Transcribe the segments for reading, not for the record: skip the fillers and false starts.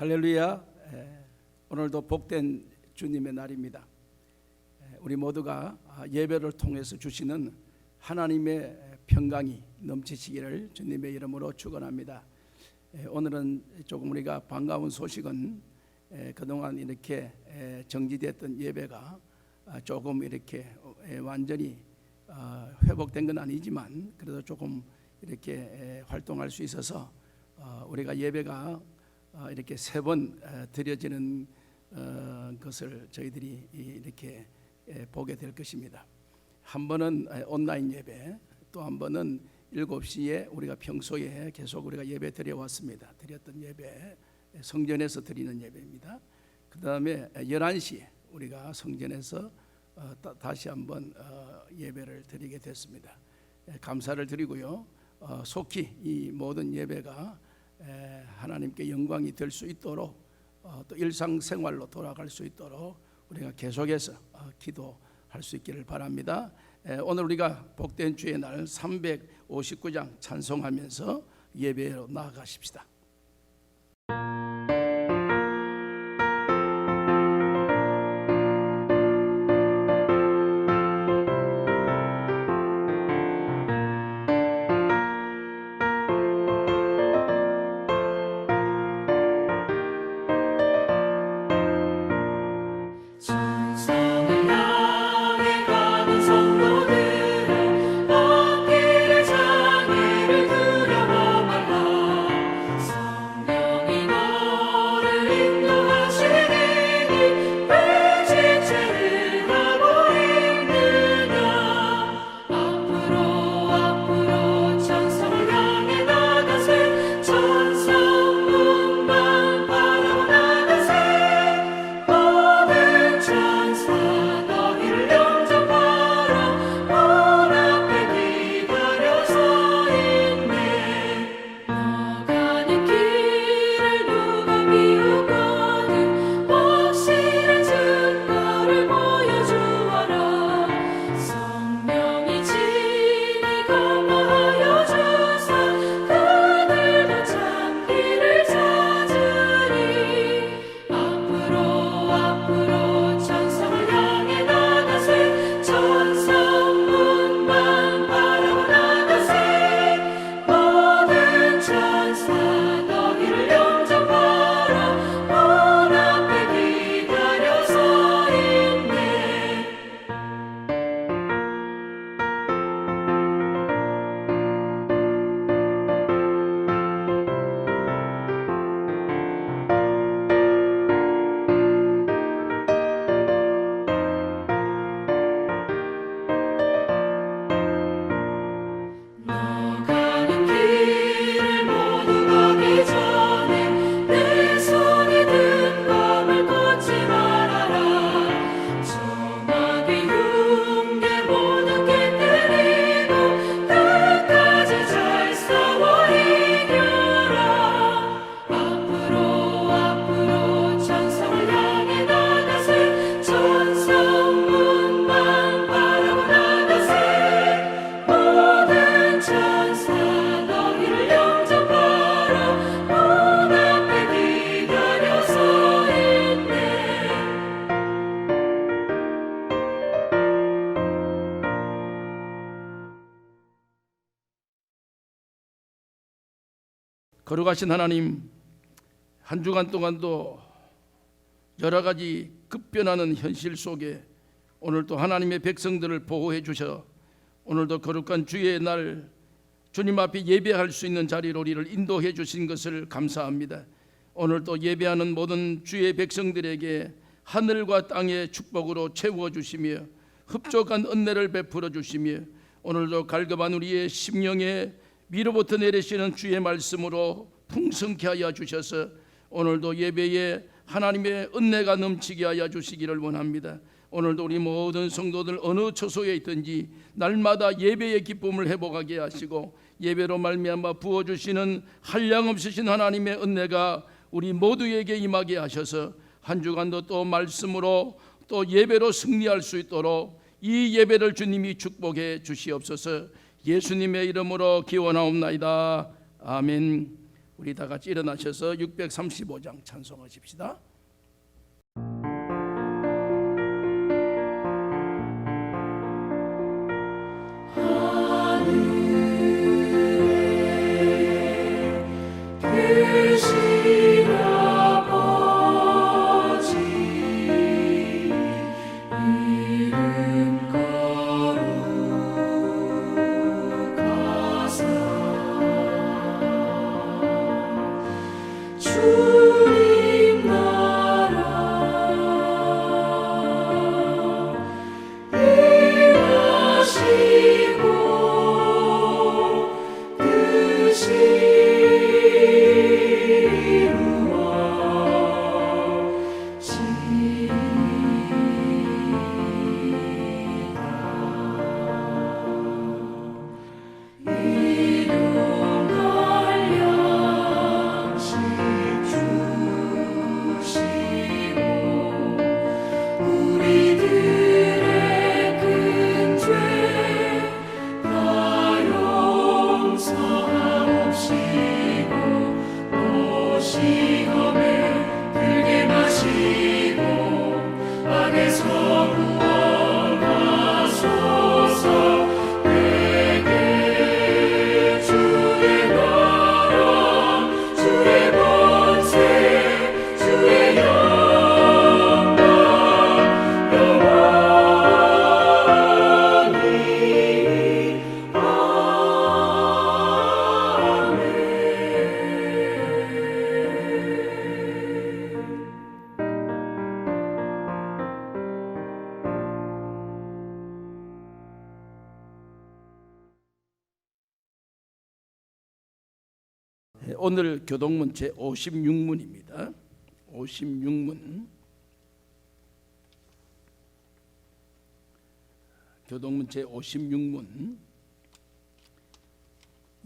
할렐루야. 오늘도 복된 주님의 날입니다. 우리 모두가 예배를 통해서 주시는 하나님의 평강이 넘치시기를 주님의 이름으로 축원합니다. 오늘은 조금 우리가 반가운 소식은 그동안 이렇게 정지됐던 예배가 조금 이렇게 완전히 회복된 건 아니지만 그래도 조금 이렇게 활동할 수 있어서 우리가 예배가 이렇게 3번 드려지는 것을 저희들이 이렇게 보게 될 것입니다. 한 번은 온라인 예배, 또 한 번은 7시에 우리가 평소에 계속 우리가 예배 드려왔습니다. 드렸던 예배, 성전에서 드리는 예배입니다. 그 다음에 11시에 우리가 성전에서 다시 한번 예배를 드리게 됐습니다. 감사를 드리고요. 속히 이 모든 예배가 하나님께 영광이 될 수 있도록 또 일상생활로 돌아갈 수 있도록 우리가 계속해서 기도할 수 있기를 바랍니다. 오늘 우리가 복된 주의 날 359장 찬송하면서 예배로 나아가십시다. 거룩하신 하나님, 한 주간 동안도 여러 가지 급변하는 현실 속에 오늘도 하나님의 백성들을 보호해 주셔 오늘도 거룩한 주의 날 주님 앞에 예배할 수 있는 자리로 우리를 인도해 주신 것을 감사합니다. 오늘도 예배하는 모든 주의 백성들에게 하늘과 땅의 축복으로 채워주시며 흡족한 은혜를 베풀어 주시며 오늘도 갈급한 우리의 심령에 위로부터 내리시는 주의 말씀으로 풍성케 하여 주셔서 오늘도 예배에 하나님의 은혜가 넘치게 하여 주시기를 원합니다. 오늘도 우리 모든 성도들 어느 처소에 있든지 날마다 예배의 기쁨을 회복하게 하시고 예배로 말미암아 부어주시는 한량없으신 하나님의 은혜가 우리 모두에게 임하게 하셔서 한 주간도 또 말씀으로 또 예배로 승리할 수 있도록 이 예배를 주님이 축복해 주시옵소서. 예수님의 이름으로 기원하옵나이다. 아멘. 우리 다 같이 일어나셔서 635장 찬송하십시다. 오늘 교동문 제 56문입니다. 56문. 교동문 제 56문.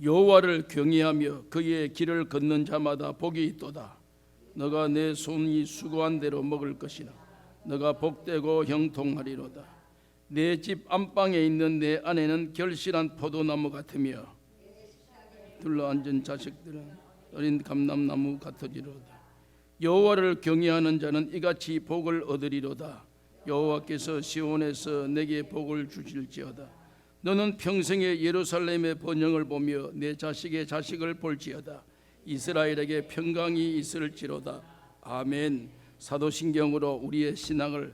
여호와를 경외하며 그의 길을 걷는 자마다 복이 있도다. 너가 내 손이 수고한 대로 먹을 것이나 너가 복되고 형통하리로다. 내 집 안방에 있는 내 아내는 결실한 포도나무 같으며 둘러앉은 자식들은 어린 감람나무 같으리로다. 여호와를 경외하는 자는 이같이 복을 얻으리로다. 여호와께서 시온에서 내게 복을 주실지어다. 너는 평생에 예루살렘의 번영을 보며 내 자식의 자식을 볼지어다. 이스라엘에게 평강이 있을지로다. 아멘. 사도신경으로 우리의 신앙을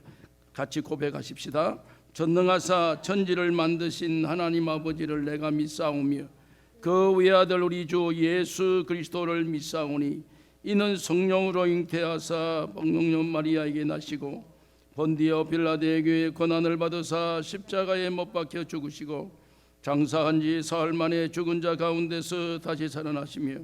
같이 고백하십시다. 전능하사 천지를 만드신 하나님 아버지를 내가 믿사오며 그 외아들 우리 주 예수 그리스도를 믿사오니 이는 성령으로 잉태하사 복능녀 마리아에게 나시고 본디오 빌라데에게 고난을 받으사 십자가에 못 박혀 죽으시고 장사한 지 사흘 만에 죽은 자 가운데서 다시 살아나시며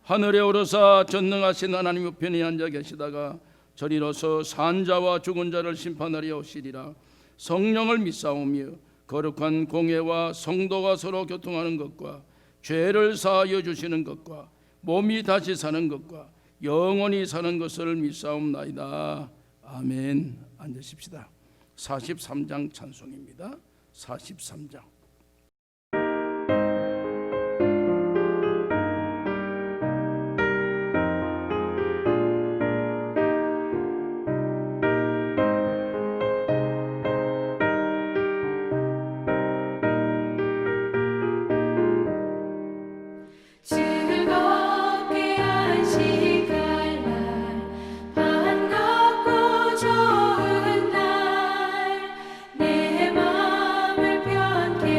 하늘에 오르사 전능하신 하나님 우편에 앉아 계시다가 저리로서 산 자와 죽은 자를 심판하려 오시리라. 성령을 믿사오며 거룩한 공회와 성도가 서로 교통하는 것과 죄를 사하여 주시는 것과 몸이 다시 사는 것과 영원히 사는 것을 믿사옵나이다. 아멘. 앉으십시다. 43장 찬송입니다. 43장. 좋은 날 내 맘을 편케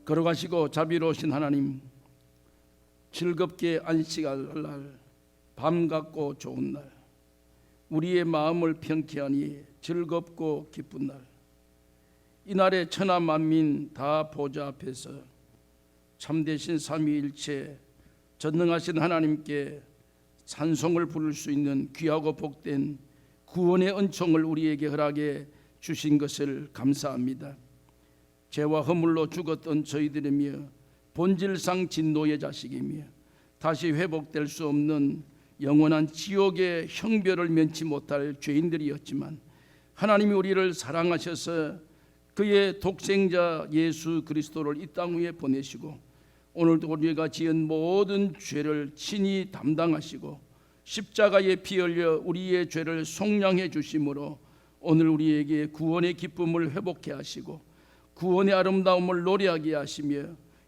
걸어가시고 자비로우신 하나님, 즐겁게 안식할 날, 밤 같고 좋은 날, 우리의 마음을 평쾌하니 즐겁고 기쁜 날, 이날에 천하 만민 다 보좌 앞에서 참되신 삼위일체 전능하신 하나님께 찬송을 부를 수 있는 귀하고 복된 구원의 은총을 우리에게 허락해 주신 것을 감사합니다. 죄와 허물로 죽었던 저희들이며 본질상 진노의 자식이며 다시 회복될 수 없는 영원한 지옥의 형벌을 면치 못할 죄인들이었지만, 하나님이 우리를 사랑하셔서 그의 독생자 예수 그리스도를 이 땅 위에 보내시고 오늘도 우리가 지은 모든 죄를 친히 담당하시고 십자가에 피 흘려 우리의 죄를 속량해 주심으로 오늘 우리에게 구원의 기쁨을 회복해 하시고 구원의 아름다움을 노래하게 하시며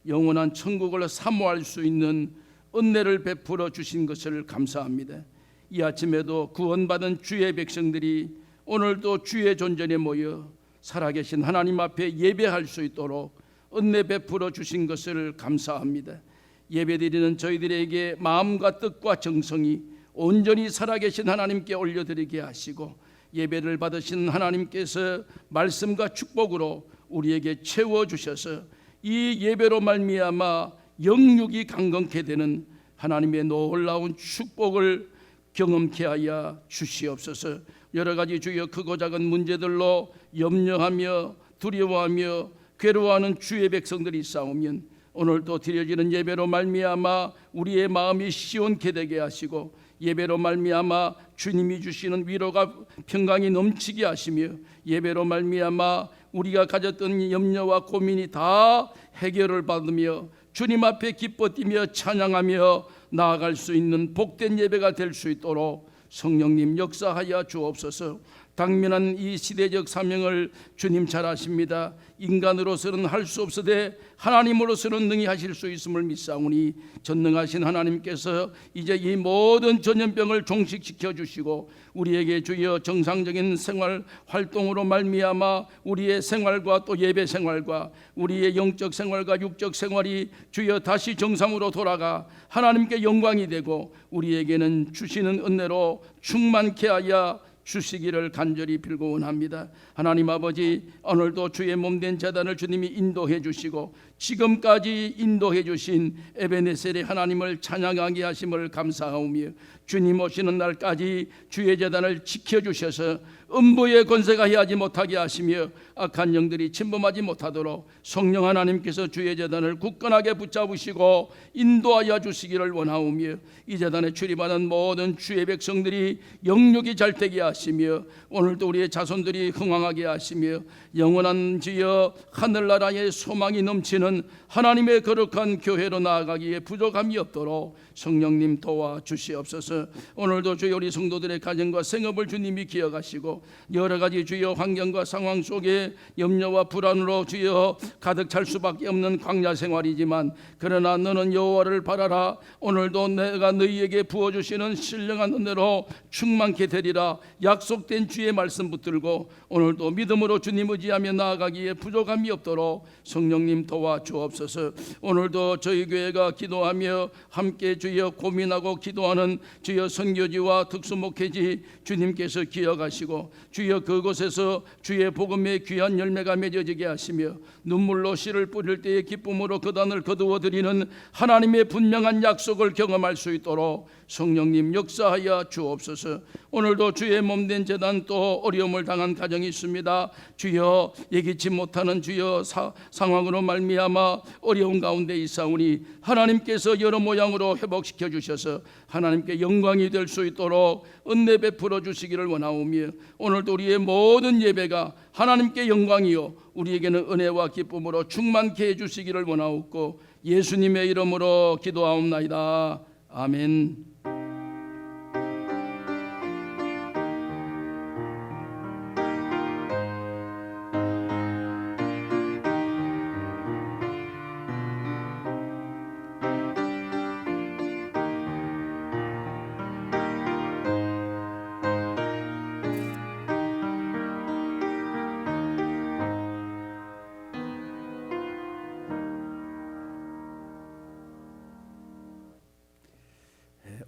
영원한 천국을 사모할 수 있는 은혜를 베풀어 주신 것을 감사합니다. 이 아침에도 구원받은 주의 백성들이 오늘도 주의 존전에 모여 살아계신 하나님 앞에 예배할 수 있도록 은혜 베풀어 주신 것을 감사합니다. 예배드리는 저희들에게 마음과 뜻과 정성이 온전히 살아계신 하나님께 올려드리게 하시고, 예배를 받으신 하나님께서 말씀과 축복으로 우리에게 채워주셔서 이 예배로 말미암아 영육이 강건케 되는 하나님의 놀라운 축복을 경험케 하여 주시옵소서. 여러 가지 주여 크고 작은 문제들로 염려하며 두려워하며 괴로워하는 주의 백성들이 있사오면 오늘도 드려지는 예배로 말미암아 우리의 마음이 시원케 되게 하시고, 예배로 말미암아 주님이 주시는 위로가 평강이 넘치게 하시며, 예배로 말미암아 우리가 가졌던 염려와 고민이 다 해결을 받으며 주님 앞에 기뻐 뛰며 찬양하며 나아갈 수 있는 복된 예배가 될 수 있도록 성령님 역사하여 주옵소서. 당면한 이 시대적 사명을 주님 잘 아십니다. 인간으로서는 할 수 없으되 하나님으로서는 능히 하실 수 있음을 믿사오니 전능하신 하나님께서 이제 이 모든 전염병을 종식시켜 주시고 우리에게 주여 정상적인 생활 활동으로 말미암아 우리의 생활과 또 예배 생활과 우리의 영적 생활과 육적 생활이 주여 다시 정상으로 돌아가 하나님께 영광이 되고 우리에게는 주시는 은혜로 충만케 하여 주시기를 간절히 빌고 원합니다. 하나님 아버지, 오늘도 주의 몸된 제단을 주님이 인도해 주시고 지금까지 인도해 주신 에베네셀의 하나님을 찬양하게 하심을 감사하오며 주님 오시는 날까지 주의 제단을 지켜주셔서 음부의 권세가 해하지 못하게 하시며 악한 영들이 침범하지 못하도록 성령 하나님께서 주의 제단을 굳건하게 붙잡으시고 인도하여 주시기를 원하오며 이 제단에 출입하는 모든 주의 백성들이 영육이 잘 되게 하시며 오늘도 우리의 자손들이 흥왕하게 하시며 영원한 주여 하늘나라의 소망이 넘치는 하나님의 거룩한 교회로 나아가기에 부족함이 없도록 성령님 도와주시옵소서. 오늘도 주여 우리 성도들의 가정과 생업을 주님이 기억하시고 여러 가지 주여 환경과 상황 속에 염려와 불안으로 주여 가득 찰 수밖에 없는 광야 생활이지만 그러나 너는 여호와를 바라라. 오늘도 내가 너희에게 부어주시는 신령한 은혜로 충만케 되리라. 약속된 주의 말씀 붙들고 오늘도 믿음으로 주님 의지하며 나아가기에 부족함이 없도록 성령님 도와주옵소서. 오늘도 저희 교회가 기도하며 함께 주여 고민하고 기도하는 주여 선교지와 특수목회지 주님께서 기억하시고 주여 그곳에서 주의 복음의 귀한 열매가 맺어지게 하시며 눈물로 씨를 뿌릴 때의 기쁨으로 그단을 거두어드리는 하나님의 분명한 약속을 경험할 수 있도록 성령님 역사하여 주옵소서. 오늘도 주의 몸된 제단 또 어려움을 당한 가정이 있습니다. 주여 예기치 못하는 주여 상황으로 말미암아 어려운 가운데 있사오니 하나님께서 여러 모양으로 회복시켜 주셔서 하나님께 영광이 될 수 있도록 은혜 베풀어 주시기를 원하오며 오늘도 우리의 모든 예배가 하나님께 영광이요 우리에게는 은혜와 기쁨으로 충만케 해주시기를 원하옵고 예수님의 이름으로 기도하옵나이다. 아멘.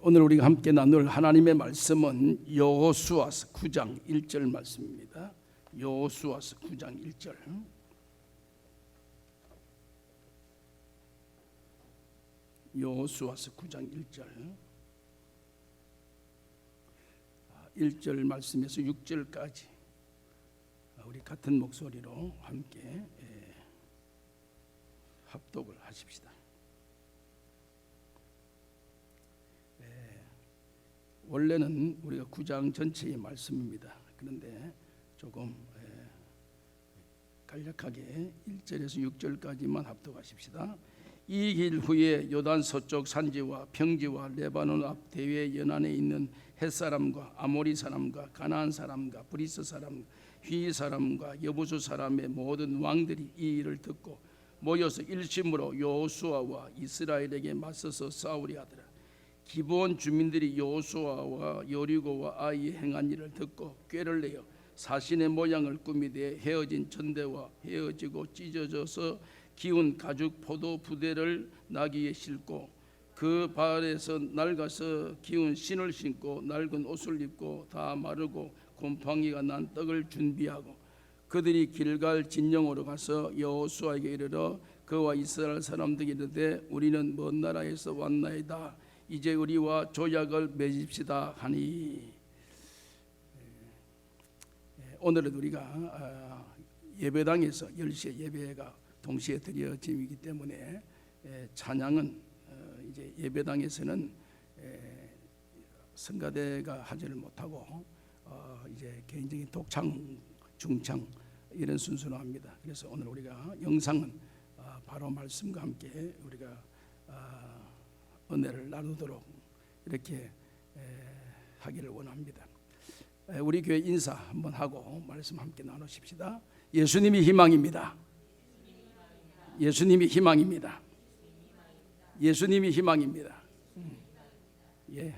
오늘 우리가 함께 나눌 하나님의 말씀은 여호수아서 9장 1절 말씀입니다. 여호수아서 9장 1절. 여호수아서 9장 1절. 1절 말씀에서 6절까지 우리 같은 목소리로 함께 합독을 하십시다. 원래는 우리가 9장 전체의 말씀입니다. 그런데 조금 간략하게 1절에서 6절까지만 합독하십시다. 이 길 후에 요단 서쪽 산지와 평지와 레바논 앞 대외 연안에 있는 헷사람과 아모리 사람과 가나안 사람과 브리스 사람, 휘 사람과 여부수 사람의 모든 왕들이 이 일을 듣고 모여서 일심으로 여호수아와 이스라엘에게 맞서서 싸우려 하더라. 기브온 주민들이 여호수아와 여리고와 아이의 행한 일을 듣고 꾀를 내어 사신의 모양을 꾸미되 헤어진 전대와 헤어지고 찢어져서 기운 가죽 포도 부대를 나귀에 싣고 그 발에서 낡아서 기운 신을 신고 낡은 옷을 입고 다 마르고 곰팡이가 난 떡을 준비하고 그들이 길갈 진영으로 가서 여호수아에게 이르러 그와 이스라엘 사람들에게 이르되 우리는 먼 나라에서 왔나이다. 이제 우리와 조약을 맺읍시다 하니. 오늘은 우리가 예배당에서 10시에 예배가 동시에 드려짐이기 때문에 찬양은 이제 예배당에서는 성가대가 하지를 못하고 이제 개인적인 독창, 중창 이런 순서로 합니다. 그래서 오늘 우리가 영상은 바로 말씀과 함께 우리가 은혜를 나누도록 이렇게 하기를 원합니다. 우리 교회 인사 한번 하고 말씀 함께 나누십시다. 예수님이 희망입니다. 예수님이 희망입니다. 예수님이 희망입니다. 예,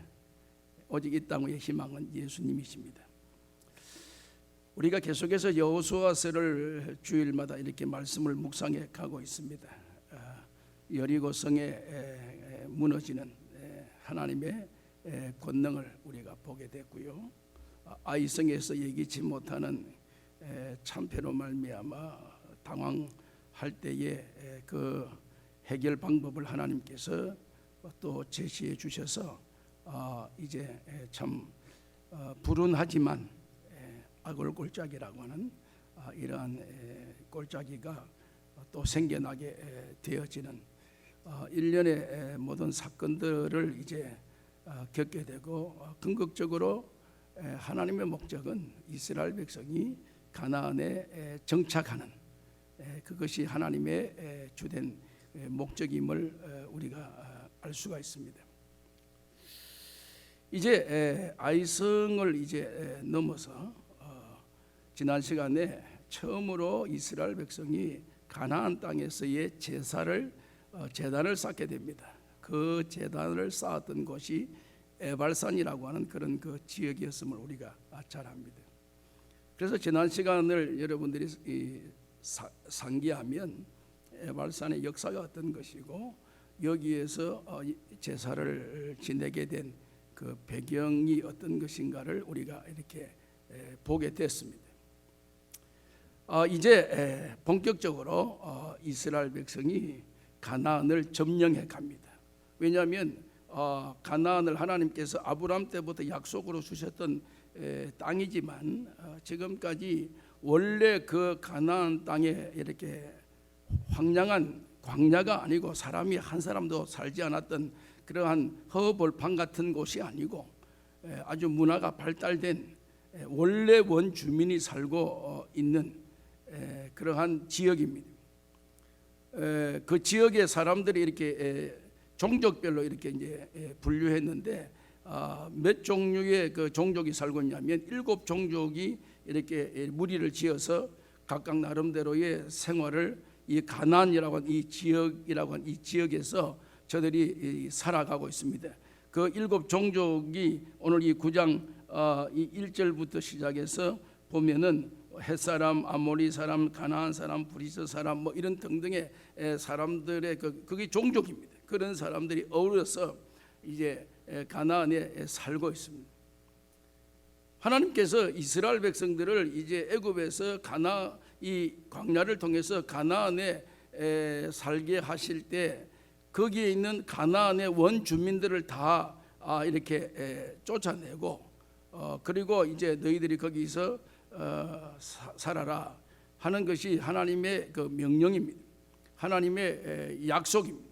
오직 이 땅의 희망은 예수님이십니다. 우리가 계속해서 여호수아서를 주일마다 이렇게 말씀을 묵상해 가고 있습니다. 여리고 성에 무너지는 하나님의 권능을 우리가 보게 됐고요. 아이성에서 예기치 못하는 참패로 말미암아 당황할 때에 그 해결 방법을 하나님께서 또 제시해 주셔서 이제 참 불운하지만 악을 골짜기라고 하는 이러한 골짜기가 또 생겨나게 되어지는 일련의 모든 사건들을 이제 겪게 되고 궁극적으로 하나님의 목적은 이스라엘 백성이 가나안에 정착하는 그것이 하나님의 주된 목적임을 우리가 알 수가 있습니다. 이제 아이성을 이제 넘어서 지난 시간에 처음으로 이스라엘 백성이 가나안 땅에서의 제단을 쌓게 됩니다. 그 제단을 쌓았던 곳이 에발산이라고 하는 그런 그 지역이었음을 우리가 잘 압니다. 그래서 지난 시간을 여러분들이 상기하면 에발산의 역사가 어떤 것이고 여기에서 제사를 지내게 된 그 배경이 어떤 것인가를 우리가 이렇게 보게 됐습니다. 이제 본격적으로 이스라엘 백성이 가나안을 점령해 갑니다. 왜냐하면 가나안을 하나님께서 아브라함 때부터 약속으로 주셨던 땅이지만 지금까지 원래 그 가나안 땅에 이렇게 황량한 광야가 아니고 사람이 한 사람도 살지 않았던 그러한 허벌판 같은 곳이 아니고 아주 문화가 발달된 원래 원주민이 살고 있는 그러한 지역입니다. 그 지역의 사람들이 이렇게 종족별로 이렇게 이제 분류했는데 몇 종류의 그 종족이 살고 있냐면 7종족이 이렇게 무리를 지어서 각각 나름대로의 생활을 이 가나안이라고 하는 이 지역이라고 하는 이 지역에서 저들이 살아가고 있습니다. 그 7종족이 오늘 이 9장 이 1절부터 시작해서 보면은 헷사람, 아모리 사람, 가나안 사람, 브리스 사람 뭐 이런 등등의 사람들의 그게 종족입니다. 그런 사람들이 어우러서 이제 가나안에 살고 있습니다. 하나님께서 이스라엘 백성들을 이제 애굽에서 이 광야를 통해서 가나안에 살게 하실 때 거기에 있는 가나안의 원주민들을 다 이렇게 쫓아내고 그리고 이제 너희들이 거기서 살아라 하는 것이 하나님의 그 명령입니다. 하나님의 약속입니다.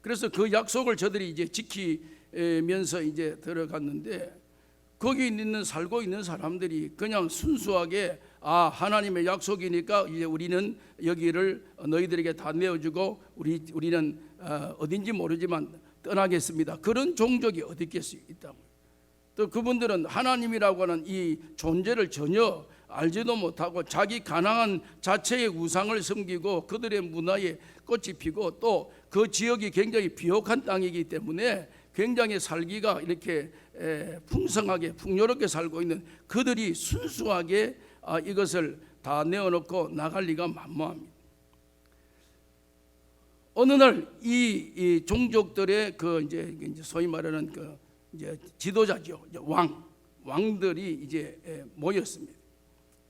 그래서 그 약속을 저들이 이제 지키면서 이제 들어갔는데 거기 살고 있는 사람들이 그냥 순수하게 하나님의 약속이니까 이제 우리는 여기를 너희들에게 다 내어주고 우리는 어딘지 모르지만 떠나겠습니다. 그런 종족이 어디 있겠습니까? 또 그분들은 하나님이라고 하는 이 존재를 전혀 알지도 못하고 자기 가나안 자체의 우상을 섬기고 그들의 문화에 꽃이 피고 또 그 지역이 굉장히 비옥한 땅이기 때문에 굉장히 살기가 이렇게 풍성하게 풍요롭게 살고 있는 그들이 순수하게 이것을 다 내어놓고 나갈 리가 만무합니다. 어느 날 이 종족들의 그 이제 소위 말하는 그 이제 지도자죠, 왕들이 이제 모였습니다.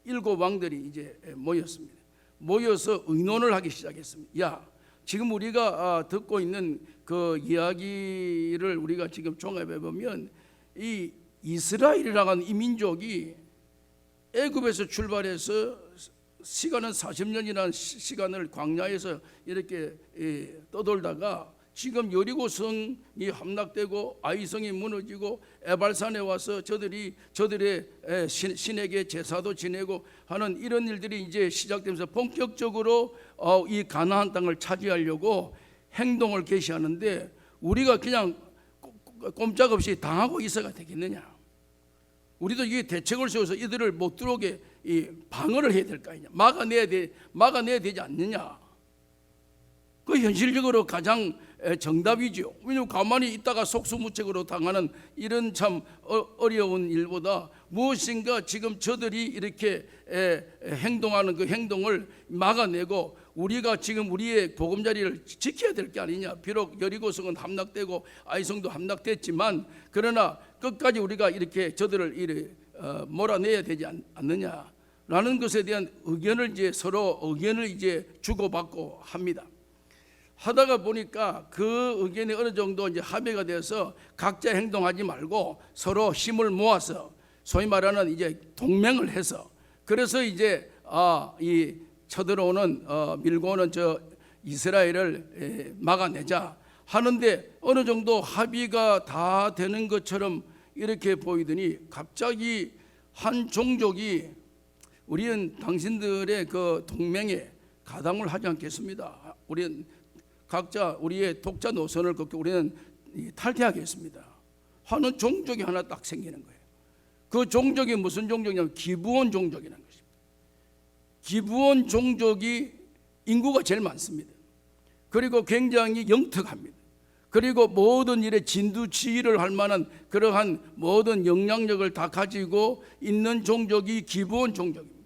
7 왕들이 이제 모였습니다. 모여서 의논을 하기 시작했습니다. 야, 지금 우리가 듣고 있는 그 이야기를 우리가 지금 종합해 보면 이 이스라엘이라는 이 민족이 애굽에서 출발해서 시간은 40년이라는 시간을 광야에서 이렇게 떠돌다가 지금 여리고성이 함락되고 아이성이 무너지고 에발산에 와서 저들의 신에게 제사도 지내고 하는 이런 일들이 이제 시작되면서 본격적으로 이 가나안 땅을 차지하려고 행동을 개시하는데 우리가 그냥 꼼짝없이 당하고 있어가 되겠느냐? 우리도 이게 대책을 세워서 이들을 못 들어오게 방어를 해야 될 거 아니냐? 막아내야 되지 않느냐? 그 현실적으로 가장 정답이죠. 왜냐하면 가만히 있다가 속수무책으로 당하는 이런 참 어려운 일보다 무엇인가 지금 저들이 이렇게 행동하는 그 행동을 막아내고 우리가 지금 우리의 보금자리를 지켜야 될 게 아니냐. 비록 여리고성은 함락되고 아이성도 함락됐지만 그러나 끝까지 우리가 이렇게 저들을 몰아내야 되지 않느냐라는 것에 대한 의견을 서로 의견을 주고받고 합니다. 하다가 보니까 그 의견이 어느 정도 이제 합의가 돼서 각자 행동하지 말고 서로 힘을 모아서 소위 말하는 이제 동맹을 해서 그래서 이제 이 쳐들어오는 밀고 오는 저 이스라엘을 막아내자 하는데 어느 정도 합의가 다 되는 것처럼 이렇게 보이더니 갑자기 한 종족이 우리는 당신들의 그 동맹에 가담을 하지 않겠습니다. 우리는 각자 우리의 독자 노선을 걷고 우리는 탈퇴하겠습니다 하는 종족이 하나 딱 생기는 거예요. 그 종족이 무슨 종족이냐면 기브온 종족이라는 것입니다. 기브온 종족이 인구가 제일 많습니다. 그리고 굉장히 영특합니다. 그리고 모든 일에 진두지휘를 할 만한 그러한 모든 영향력을 다 가지고 있는 종족이 기브온 종족입니다.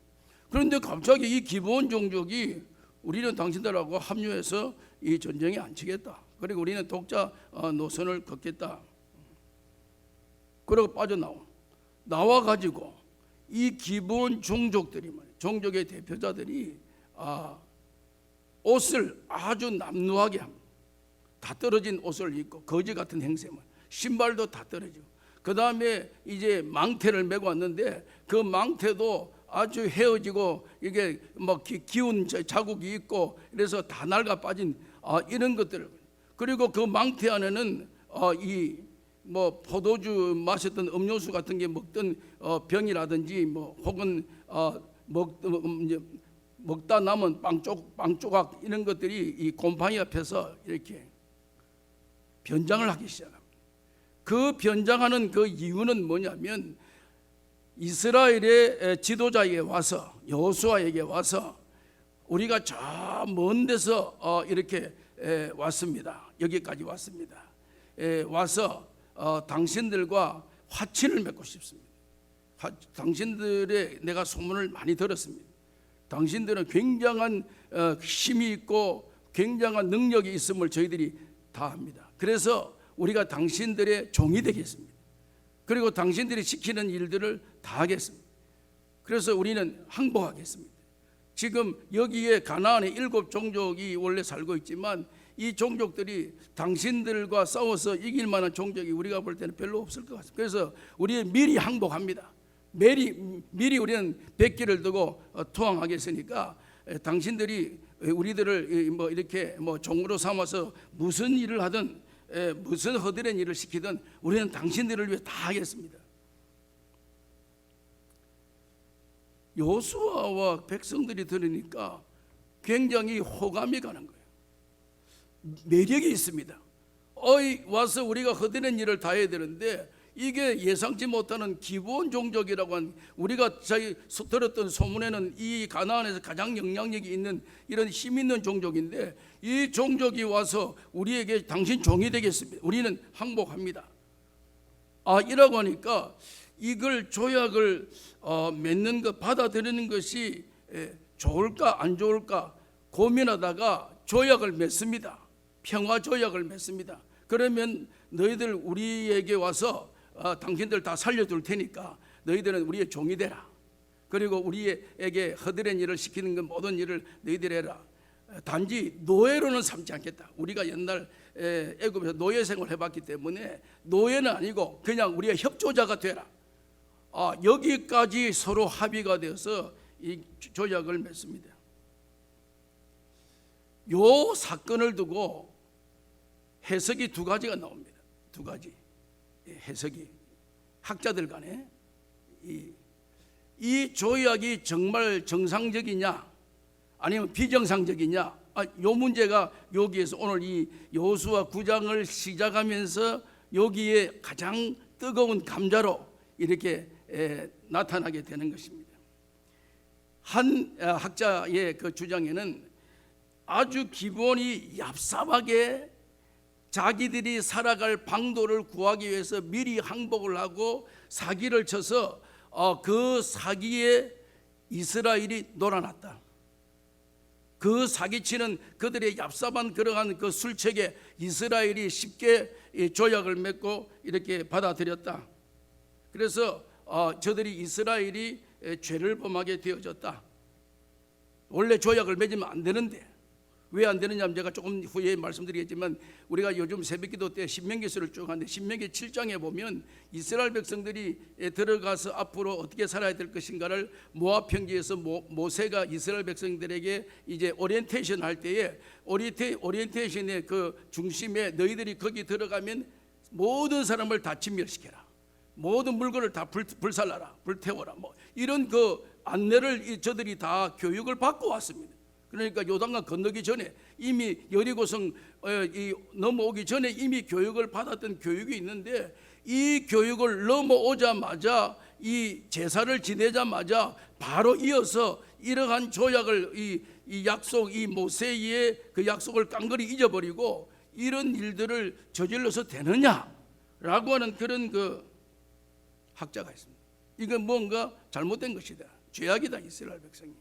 그런데 갑자기 이 기브온 종족이 우리는 당신들하고 합류해서 이 전쟁에 안 치겠다. 그리고 우리는 독자 노선을 걷겠다. 그리고 나와가지고 이 기본 종족들이 종족의 대표자들이 옷을 아주 남루하게 합니다. 다 떨어진 옷을 입고 거지 같은 행세만, 신발도 다 떨어지고 그 다음에 이제 망태를 메고 왔는데 그 망태도 아주 헤어지고 이게 뭐 기운 자국이 있고 그래서 다 낡아 빠진 이런 것들. 그리고 그 망태 안에는 이 뭐 포도주 마셨던 음료수 같은 게 먹던 병이라든지 뭐 혹은 먹다 남은 빵 조각 이런 것들이 이 곰팡이 앞에서 이렇게 변장을 하기 시작합니다. 그 변장하는 그 이유는 뭐냐면 이스라엘의 지도자에게 와서 여호수아에게 와서 우리가 저 먼 데서 이렇게 왔습니다. 여기까지 왔습니다. 와서 당신들과 화친을 맺고 싶습니다. 당신들의 내가 소문을 많이 들었습니다. 당신들은 굉장한 힘이 있고 굉장한 능력이 있음을 저희들이 다 압니다. 그래서 우리가 당신들의 종이 되겠습니다. 그리고 당신들이 시키는 일들을 다 하겠습니다. 그래서 우리는 항복하겠습니다. 지금 여기에 가나안의 7 종족이 원래 살고 있지만 이 종족들이 당신들과 싸워서 이길 만한 종족이 우리가 볼 때는 별로 없을 것 같습니다. 그래서 우리 미리 항복합니다. 미리 우리는 백기를 두고 투항하겠으니까 당신들이 우리들을 뭐 이렇게 뭐 종으로 삼아서 무슨 일을 하든 무슨 허드렛 일을 시키든 우리는 당신들을 위해 다 하겠습니다. 여호수아와 백성들이 들으니까 굉장히 호감이 가는 거예요. 매력이 있습니다. 와서 우리가 허드렛 일을 다 해야 되는데 이게 예상치 못하는 기본 종족이라고 한, 우리가 들었던 소문에는 이 가나안에서 가장 영향력이 있는 이런 힘 있는 종족인데 이 종족이 와서 우리에게 당신 종이 되겠습니다. 우리는 항복합니다. 이라고 하니까 이걸 조약을 맺는 것, 받아들이는 것이 좋을까 안 좋을까 고민하다가 조약을 맺습니다. 평화 조약을 맺습니다. 그러면 너희들 우리에게 와서 당신들 다 살려둘 테니까 너희들은 우리의 종이 되라. 그리고 우리에게 허드렛 일을 시키는 건 모든 일을 너희들이 해라. 단지 노예로는 삼지 않겠다. 우리가 옛날 애굽에서 노예 생활을 해봤기 때문에 노예는 아니고 그냥 우리의 협조자가 되라. 여기까지 서로 합의가 되어서 이 조약을 맺습니다. 요 사건을 두고 해석이 2가지가 나옵니다. 2가지 해석이 학자들 간에 이 조약이 정말 정상적이냐 아니면 비정상적이냐, 요 문제가 여기에서 오늘 이 여호수아 9장을 시작하면서 여기에 가장 뜨거운 감자로 이렇게 나타나게 되는 것입니다. 한 학자의 그 주장에는 아주 기본이 얍삽하게 자기들이 살아갈 방도를 구하기 위해서 미리 항복을 하고 사기를 쳐서 그 사기에 이스라엘이 놀아났다. 그 사기치는 그들의 얍삽한 그러한 그 술책에 이스라엘이 쉽게 조약을 맺고 이렇게 받아들였다. 그래서 저들이 이스라엘이 죄를 범하게 되어졌다. 원래 조약을 맺으면 안 되는데 왜 안 되느냐면 제가 조금 후에 말씀드리겠지만 우리가 요즘 새벽기도 때 신명기서를 쭉 하는데 신명기 7장에 보면 이스라엘 백성들이 들어가서 앞으로 어떻게 살아야 될 것인가를 모압 평지에서 모세가 이스라엘 백성들에게 이제 오리엔테이션 할 때에 오리엔테이션의 그 중심에 너희들이 거기 들어가면 모든 사람을 다 진멸시켜라, 모든 물건을 다 불살라라, 불태워라, 뭐 이런 그 안내를 저들이 다 교육을 받고 왔습니다. 그러니까 요단강 건너기 전에 이미 여리고성 넘어오기 전에 이미 교육을 받았던 교육이 있는데 이 교육을 넘어오자마자 이 제사를 지내자마자 바로 이어서 이러한 조약을 이 약속, 이 모세의 그 약속을 깡그리 잊어버리고 이런 일들을 저질러서 되느냐라고 하는 그런 그 학자가 있습니다. 이건 뭔가 잘못된 것이다, 죄악이다 이스라엘 백성이.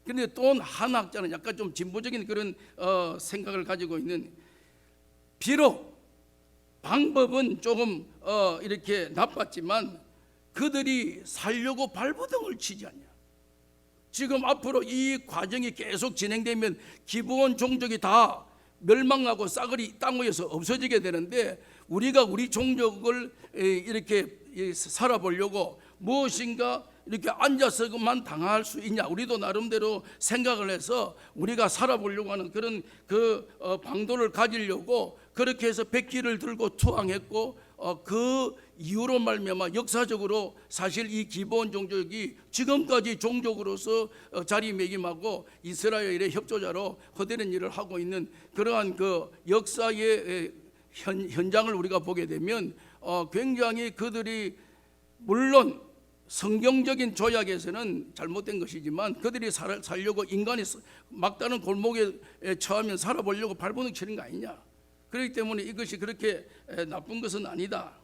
그런데 또 한 학자는 약간 좀 진보적인 그런 생각을 가지고 있는, 비록 방법은 조금 이렇게 나빴지만 그들이 살려고 발버둥을 치지 않냐. 지금 앞으로 이 과정이 계속 진행되면 기브온 종족이 다 멸망하고 싸그리 땅 위에서 없어지게 되는데 우리가 우리 종족을 이렇게 살아보려고 무엇인가 이렇게 앉아서만 당할 수 있냐, 우리도 나름대로 생각을 해서 우리가 살아보려고 하는 그런 그 방도를 가지려고 그렇게 해서 백기를 들고 투항했고 그 이유로 말미암아 역사적으로 사실 이 기브온 종족이 지금까지 종족으로서 자리매김하고 이스라엘의 협조자로 허드렛 일을 하고 있는 그러한 그 역사의 현장을 우리가 보게 되면 굉장히 그들이 물론 성경적인 조약에서는 잘못된 것이지만 그들이 살려고 인간이 막다른 골목에 처하면 살아보려고 발버둥 치는 거 아니냐. 그렇기 때문에 이것이 그렇게 나쁜 것은 아니다.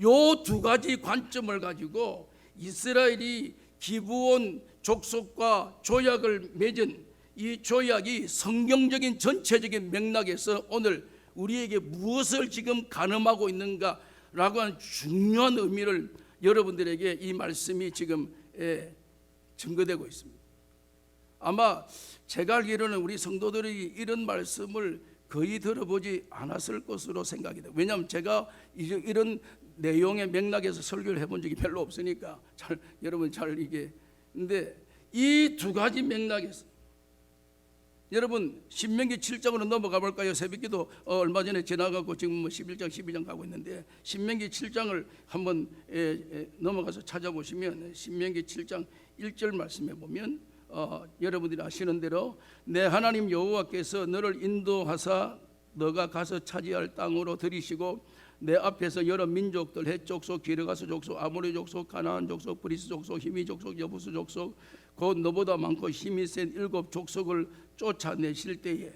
요 2가지 관점을 가지고 이스라엘이 기브온 족속과 조약을 맺은 이 조약이 성경적인 전체적인 맥락에서 오늘 우리에게 무엇을 지금 가늠하고 있는가라고 하는 중요한 의미를 여러분들에게 이 말씀이 지금 증거되고 있습니다. 아마 제가 알기로는 우리 성도들이 이런 말씀을 거의 들어보지 않았을 것으로 생각이 돼요. 왜냐하면 제가 이런 내용의 맥락에서 설교를 해본 적이 별로 없으니까 여러분 잘 이게. 근데 이 두 가지 맥락에서 여러분 신명기 7장으로 넘어가 볼까요? 새벽기도 얼마 전에 지나가고 지금 11장 12장 가고 있는데 신명기 7장을 한번 넘어가서 찾아보시면 신명기 7장 1절 말씀에 보면 여러분들이 아시는 대로 내 하나님 여호와께서 너를 인도하사 너가 가서 차지할 땅으로 들이시고 내 앞에서 여러 민족들 헷 족속, 기르가스 족속, 아모리 족속, 가나안 족속, 브리스 족속, 히미 족속, 여부스 족속 곧 너보다 많고 힘이 센 7 족속을 쫓아내실 때에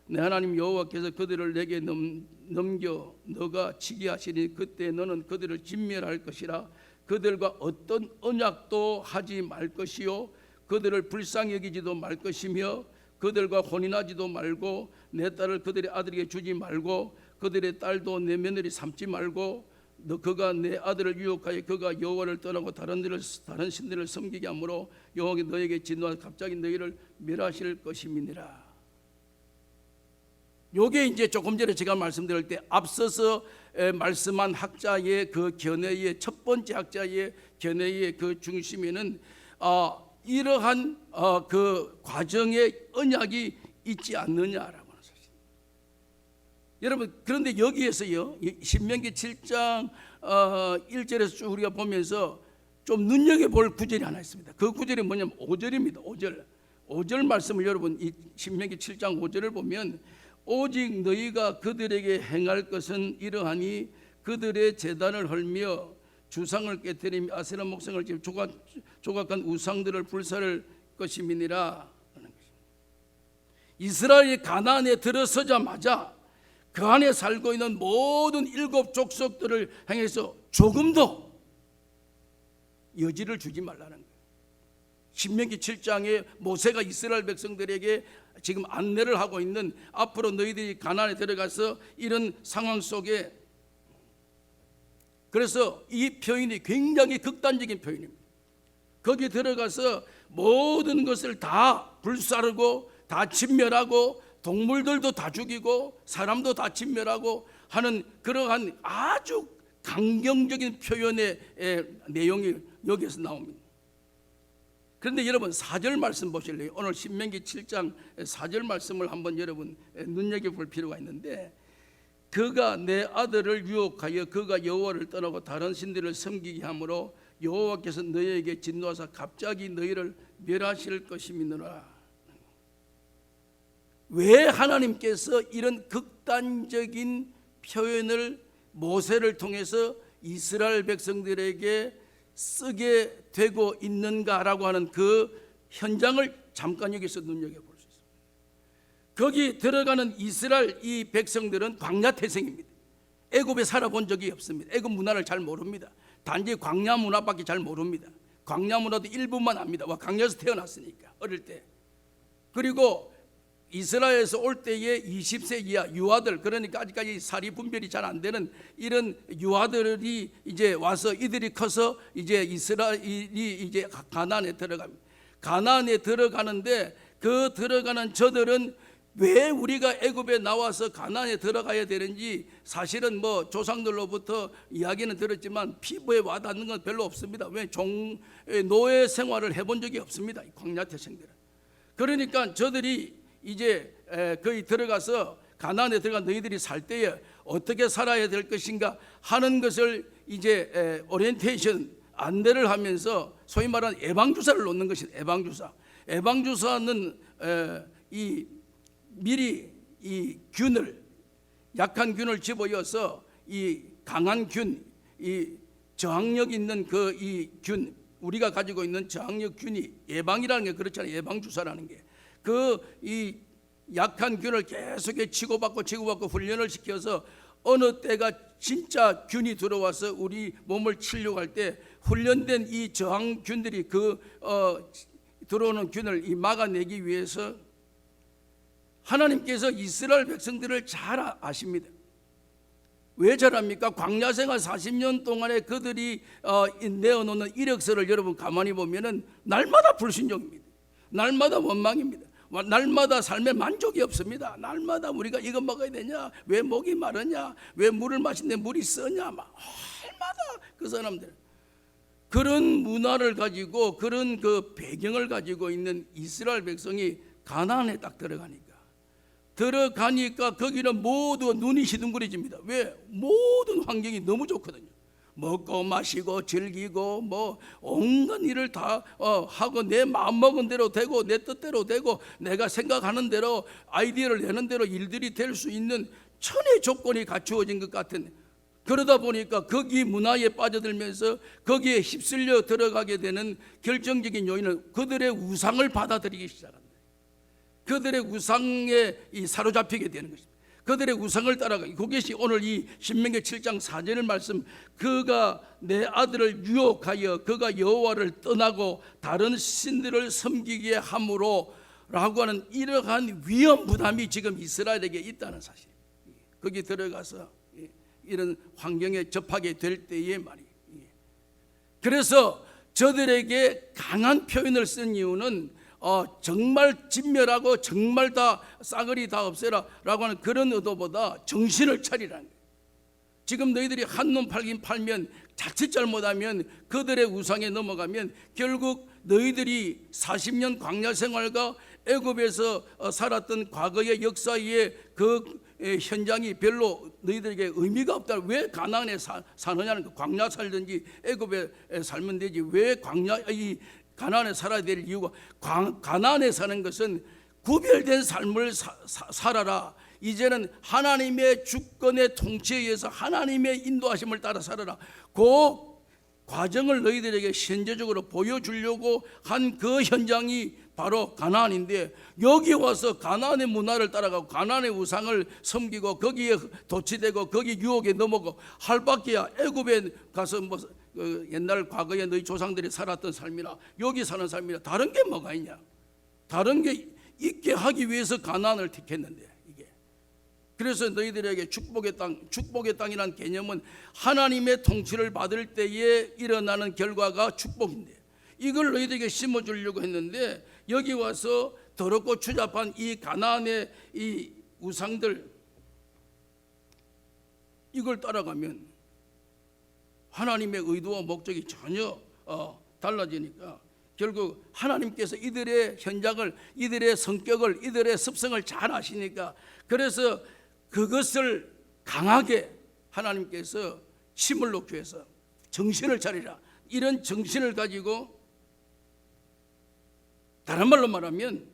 내 하나님 여호와께서 그들을 내게 넘겨 너가 치게 하시니 그때 너는 그들을 진멸할 것이라. 그들과 어떤 언약도 하지 말 것이요 그들을 불쌍히 여기지도 말 것이며 그들과 혼인하지도 말고 내 딸을 그들의 아들에게 주지 말고 그들의 딸도 내 며느리 삼지 말고 그가 내 아들을 유혹하여 그가 여호와를 떠나고 다른 신들을 섬기게 하므로 여호와께 너에게 진노하여 갑자기 너희를 멸하실 것임이니라. 요게 이제 조금 전에 제가 말씀드릴 때 앞서서 말씀한 학자의 그 견해의 첫 번째 학자의 견해의 그 중심에는 이러한 그 과정의 언약이 있지 않느냐라고 하는 사실. 여러분 그런데 여기에서요 신명기 7장 1절에서 쭉 우리가 보면서 좀 눈여겨볼 구절이 하나 있습니다. 그 구절이 뭐냐면 5절입니다. 5절 말씀을 여러분 이 신명기 7장 5절을 보면 오직 너희가 그들에게 행할 것은 이러하니 그들의 제단을 헐며 주상을 깨뜨리며 아세라 목상을 지금 조각한 우상들을 불살할 것임이니라. 이스라엘이 가나안에 들어서자마자 그 안에 살고 있는 모든 7 족속들을 향해서 조금도 여지를 주지 말라는 거예요. 신명기 7장에 모세가 이스라엘 백성들에게 지금 안내를 하고 있는 앞으로 너희들이 가나안에 들어가서 이런 상황 속에 그래서 이 표현이 굉장히 극단적인 표현입니다. 거기 들어가서 모든 것을 다 불사르고 다 진멸하고 동물들도 다 죽이고 사람도 다 진멸하고 하는 그러한 아주 강경적인 표현의 내용이 여기에서 나옵니다. 그런데 여러분 4절 말씀 보실래요? 오늘 신명기 7장 4절 말씀을 한번 여러분 눈여겨볼 필요가 있는데 그가 내 아들을 유혹하여 그가 여호와를 떠나고 다른 신들을 섬기게 하므로 여호와께서 너희에게 진노하사 갑자기 너희를 멸하실 것임이니라. 왜 하나님께서 이런 극단적인 표현을 모세를 통해서 이스라엘 백성들에게 쓰게 되고 있는가라고 하는 그 현장을 잠깐 여기서 눈여겨볼 수 있습니다. 거기 들어가는 이스라엘 이 백성들은 광야 태생입니다. 애굽에 살아본 적이 없습니다. 애굽 문화를 잘 모릅니다. 단지 광야 문화밖에 잘 모릅니다. 광야 문화도 일부만 압니다. 광야에서 태어났으니까 어릴 때. 그리고 이스라엘에서 올 때에 20세 이하 유아들, 그러니까 아직까지 사리 분별이 잘 안 되는 이런 유아들이 이제 와서 이들이 커서 이제 이스라엘이 이제 가나안에 들어갑니다. 가나안에 들어가는데 그 들어가는 저들은 왜 우리가 애굽에 나와서 가나안에 들어가야 되는지 사실은 뭐 조상들로부터 이야기는 들었지만 피부에 와닿는 건 별로 없습니다. 왜 노예 생활을 해본 적이 없습니다. 광야 태생들은. 그러니까 저들이 이제 거기 들어가서 가나안에 들어가 너희들이 살 때에 어떻게 살아야 될 것인가 하는 것을 이제 오리엔테이션 안내를 하면서 소위 말하는 예방주사를 놓는 것이 예방주사. 예방주사는 이 미리 이 균을 약한 균을 집어여서 이 강한 균, 이 저항력 있는 그 이 균 우리가 가지고 있는 저항력 균이 예방이라는 게 그렇잖아요. 예방주사라는 게. 이 약한 균을 계속해 치고받고 훈련을 시켜서 어느 때가 진짜 균이 들어와서 우리 몸을 치려고 할 때 훈련된 이 저항균들이 들어오는 균을 막아내기 위해서 하나님께서 이스라엘 백성들을 잘 아십니다. 왜 잘합니까? 광야생활 40년 동안에 그들이 내어놓는 이력서를 여러분 가만히 보면은 날마다 불순종입니다. 날마다 원망입니다. 날마다 삶에 만족이 없습니다. 날마다 우리가 이거 먹어야 되냐? 왜 목이 마르냐? 왜 물을 마시는데 물이 쓰냐? 날마다 그 사람들 그런 문화를 가지고 그런 그 배경을 가지고 있는 이스라엘 백성이 가나안에 딱 들어가니까 거기는 모두 눈이 시둥거려집니다. 왜? 모든 환경이 너무 좋거든요. 먹고 마시고 즐기고 뭐 온갖 일을 다 하고 내 마음먹은 대로 되고 내 뜻대로 되고 내가 생각하는 대로 아이디어를 내는 대로 일들이 될 수 있는 천의 조건이 갖추어진 것 같은, 그러다 보니까 거기 문화에 빠져들면서 거기에 휩쓸려 들어가게 되는 결정적인 요인은 그들의 우상을 받아들이기 시작합니다. 그들의 우상에 사로잡히게 되는 것입니다. 그들의 우상을 따라가기. 그것이 오늘 이 신명기 7장 4절의 말씀, 그가 내 아들을 유혹하여 그가 여호와를 떠나고 다른 신들을 섬기게 함으로 라고 하는 이러한 위험 부담이 지금 이스라엘에게 있다는 사실. 거기 들어가서 이런 환경에 접하게 될 때의 말이에요. 그래서 저들에게 강한 표현을 쓴 이유는 정말 진멸하고 정말 다 싸그리 다 없애라 라고 하는 그런 의도보다 정신을 차리라는 거예요. 지금 너희들이 한눈 팔면 자칫 잘못하면 그들의 우상에 넘어가면 결국 너희들이 40년 광야 생활과 애굽에서 살았던 과거의 역사의 그 현장이 별로 너희들에게 의미가 없다. 왜 가나안에 사느냐는 거. 광야 살든지 애굽에 살면 되지. 왜 가나안에 살아야 될 이유가, 가나안에 사는 것은 구별된 삶을 살아라. 이제는 하나님의 주권의 통치에 의해서 하나님의 인도하심을 따라 살아라. 그 과정을 너희들에게 현재적으로 보여주려고 한 그 현장이 바로 가나안인데, 여기 와서 가나안의 문화를 따라가고 가나안의 우상을 섬기고 거기에 도취되고 거기 유혹에 넘어가고 할밖에야. 애굽에 가서 뭐 옛날 과거에 너희 조상들이 살았던 삶이나 여기 사는 삶이나 다른 게 뭐가 있냐? 다른 게 있게 하기 위해서 가나안을 택했는데, 이게 그래서 너희들에게 축복의 땅이라는 개념은 하나님의 통치를 받을 때에 일어나는 결과가 축복인데, 이걸 너희들에게 심어주려고 했는데 여기 와서 더럽고 추잡한 이 가나안의 이 우상들, 이걸 따라가면 하나님의 의도와 목적이 전혀 달라지니까 결국 하나님께서 이들의 현장을, 이들의 성격을, 이들의 습성을 잘 아시니까, 그래서 그것을 강하게 하나님께서 힘을 놓기 위해서 정신을 차리라, 이런 정신을 가지고, 다른 말로 말하면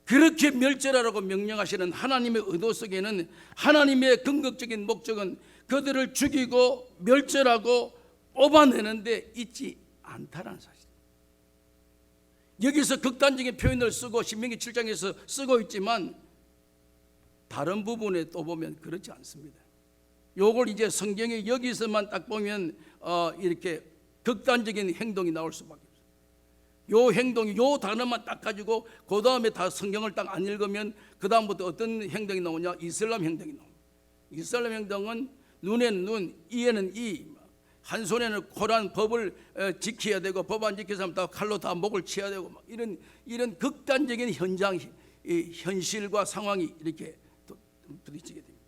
그렇게 멸절하라고 명령하시는 하나님의 의도 속에는 하나님의 궁극적인 목적은 그들을 죽이고 멸절하고 뽑아내는데 있지 않다라는 사실. 여기서 극단적인 표현을 쓰고 신명기 7장에서 쓰고 있지만 다른 부분에 또 보면 그렇지 않습니다. 요걸 이제 성경에 여기서만 딱 보면 이렇게 극단적인 행동이 나올 수밖에 없어요. 요 행동이, 요 단어만 딱 가지고 그 다음에 다 성경을 딱 안 읽으면 그 다음부터 어떤 행동이 나오냐? 이슬람 행동이 나옵니다. 이슬람 행동은 눈에는 눈, 이에는 이, 한 손에는 코란 법을 지켜야 되고 법 안 지켜서 하면 다 칼로 다 목을 치어야 되고, 이런 극단적인 현실과 상황이 이렇게 부딪히게 됩니다.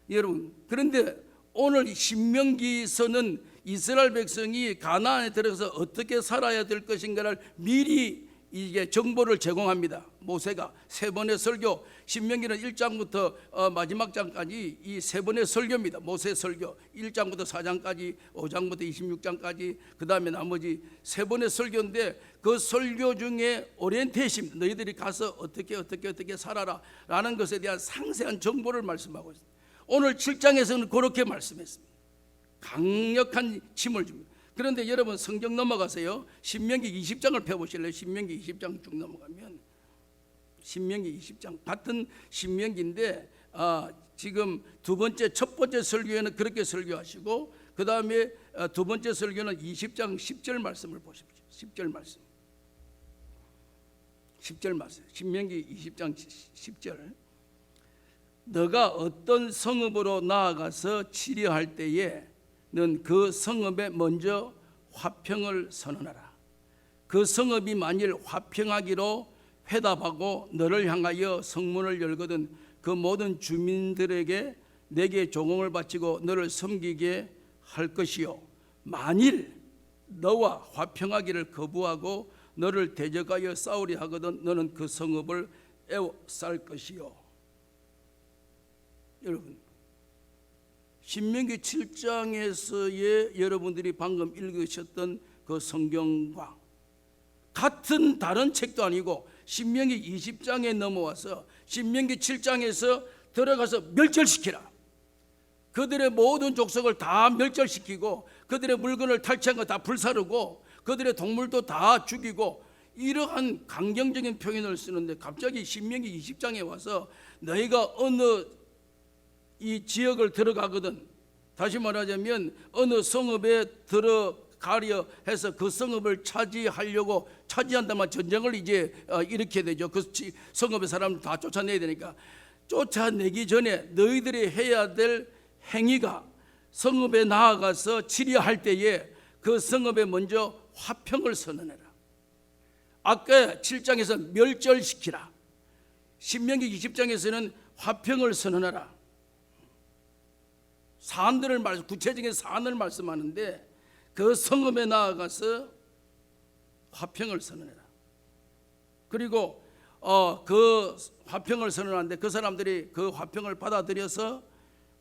여러분, 그런데 오늘 신명기서는 이스라엘 백성이 가나안에 들어가서 어떻게 살아야 될 것인가를 미리 이게 정보를 제공합니다. 모세가 세 번의 설교, 신명기는 1장부터 마지막 장까지 이 세 번의 설교입니다. 모세 설교 1장부터 4장까지, 5장부터 26장까지, 그 다음에 나머지 세 번의 설교인데, 그 설교 중에 오리엔테이션, 너희들이 가서 어떻게 살아라 라는 것에 대한 상세한 정보를 말씀하고 있습니다. 오늘 7장에서는 그렇게 말씀했습니다. 강력한 힘을 줍니다. 그런데 여러분 성경 넘어가세요. 신명기 20장을 펴보실래요? 신명기 20장 쭉 넘어가면 신명기 20장 같은 신명기인데 지금 첫 번째 설교에는 그렇게 설교하시고, 그 다음에 두 번째 설교는 20장 10절 말씀을 보십시오. 10절 말씀. 10절 말씀. 신명기 20장 10절. 너가 어떤 성읍으로 나아가서 치려할 때에 는 그 성읍에 먼저 화평을 선언하라. 그 성읍이 만일 화평하기로 회답하고 너를 향하여 성문을 열거든 그 모든 주민들에게 내게 조공을 바치고 너를 섬기게 할 것이요, 만일 너와 화평하기를 거부하고 너를 대적하여 싸우려 하거든 너는 그 성읍을 에워쌀 것이요. 여러분, 신명기 7장에서의 여러분들이 방금 읽으셨던 그 성경과 같은 다른 책도 아니고 신명기 20장에 넘어와서 신명기 7장에서 들어가서 멸절시키라. 그들의 모든 족속을 다 멸절시키고 그들의 물건을 탈취한 거 다 불사르고 그들의 동물도 다 죽이고 이러한 강경적인 표현을 쓰는데 갑자기 신명기 20장에 와서 너희가 어느 이 지역을 들어가거든, 다시 말하자면 어느 성읍에 들어가려 해서 그 성읍을 차지한다면 전쟁을 이제 일으켜야 되죠. 그 성읍의 사람을 다 쫓아내야 되니까 쫓아내기 전에 너희들이 해야 될 행위가 성읍에 나아가서 치려할 때에 그 성읍에 먼저 화평을 선언해라. 아까 7장에서 멸절시키라. 신명기 20장에서는 화평을 선언하라. 사안들을 구체적인 사안을 말씀하는데 그 성읍에 나아가서 화평을 선언해라. 그리고 그 화평을 선언하는데 그 사람들이 그 화평을 받아들여서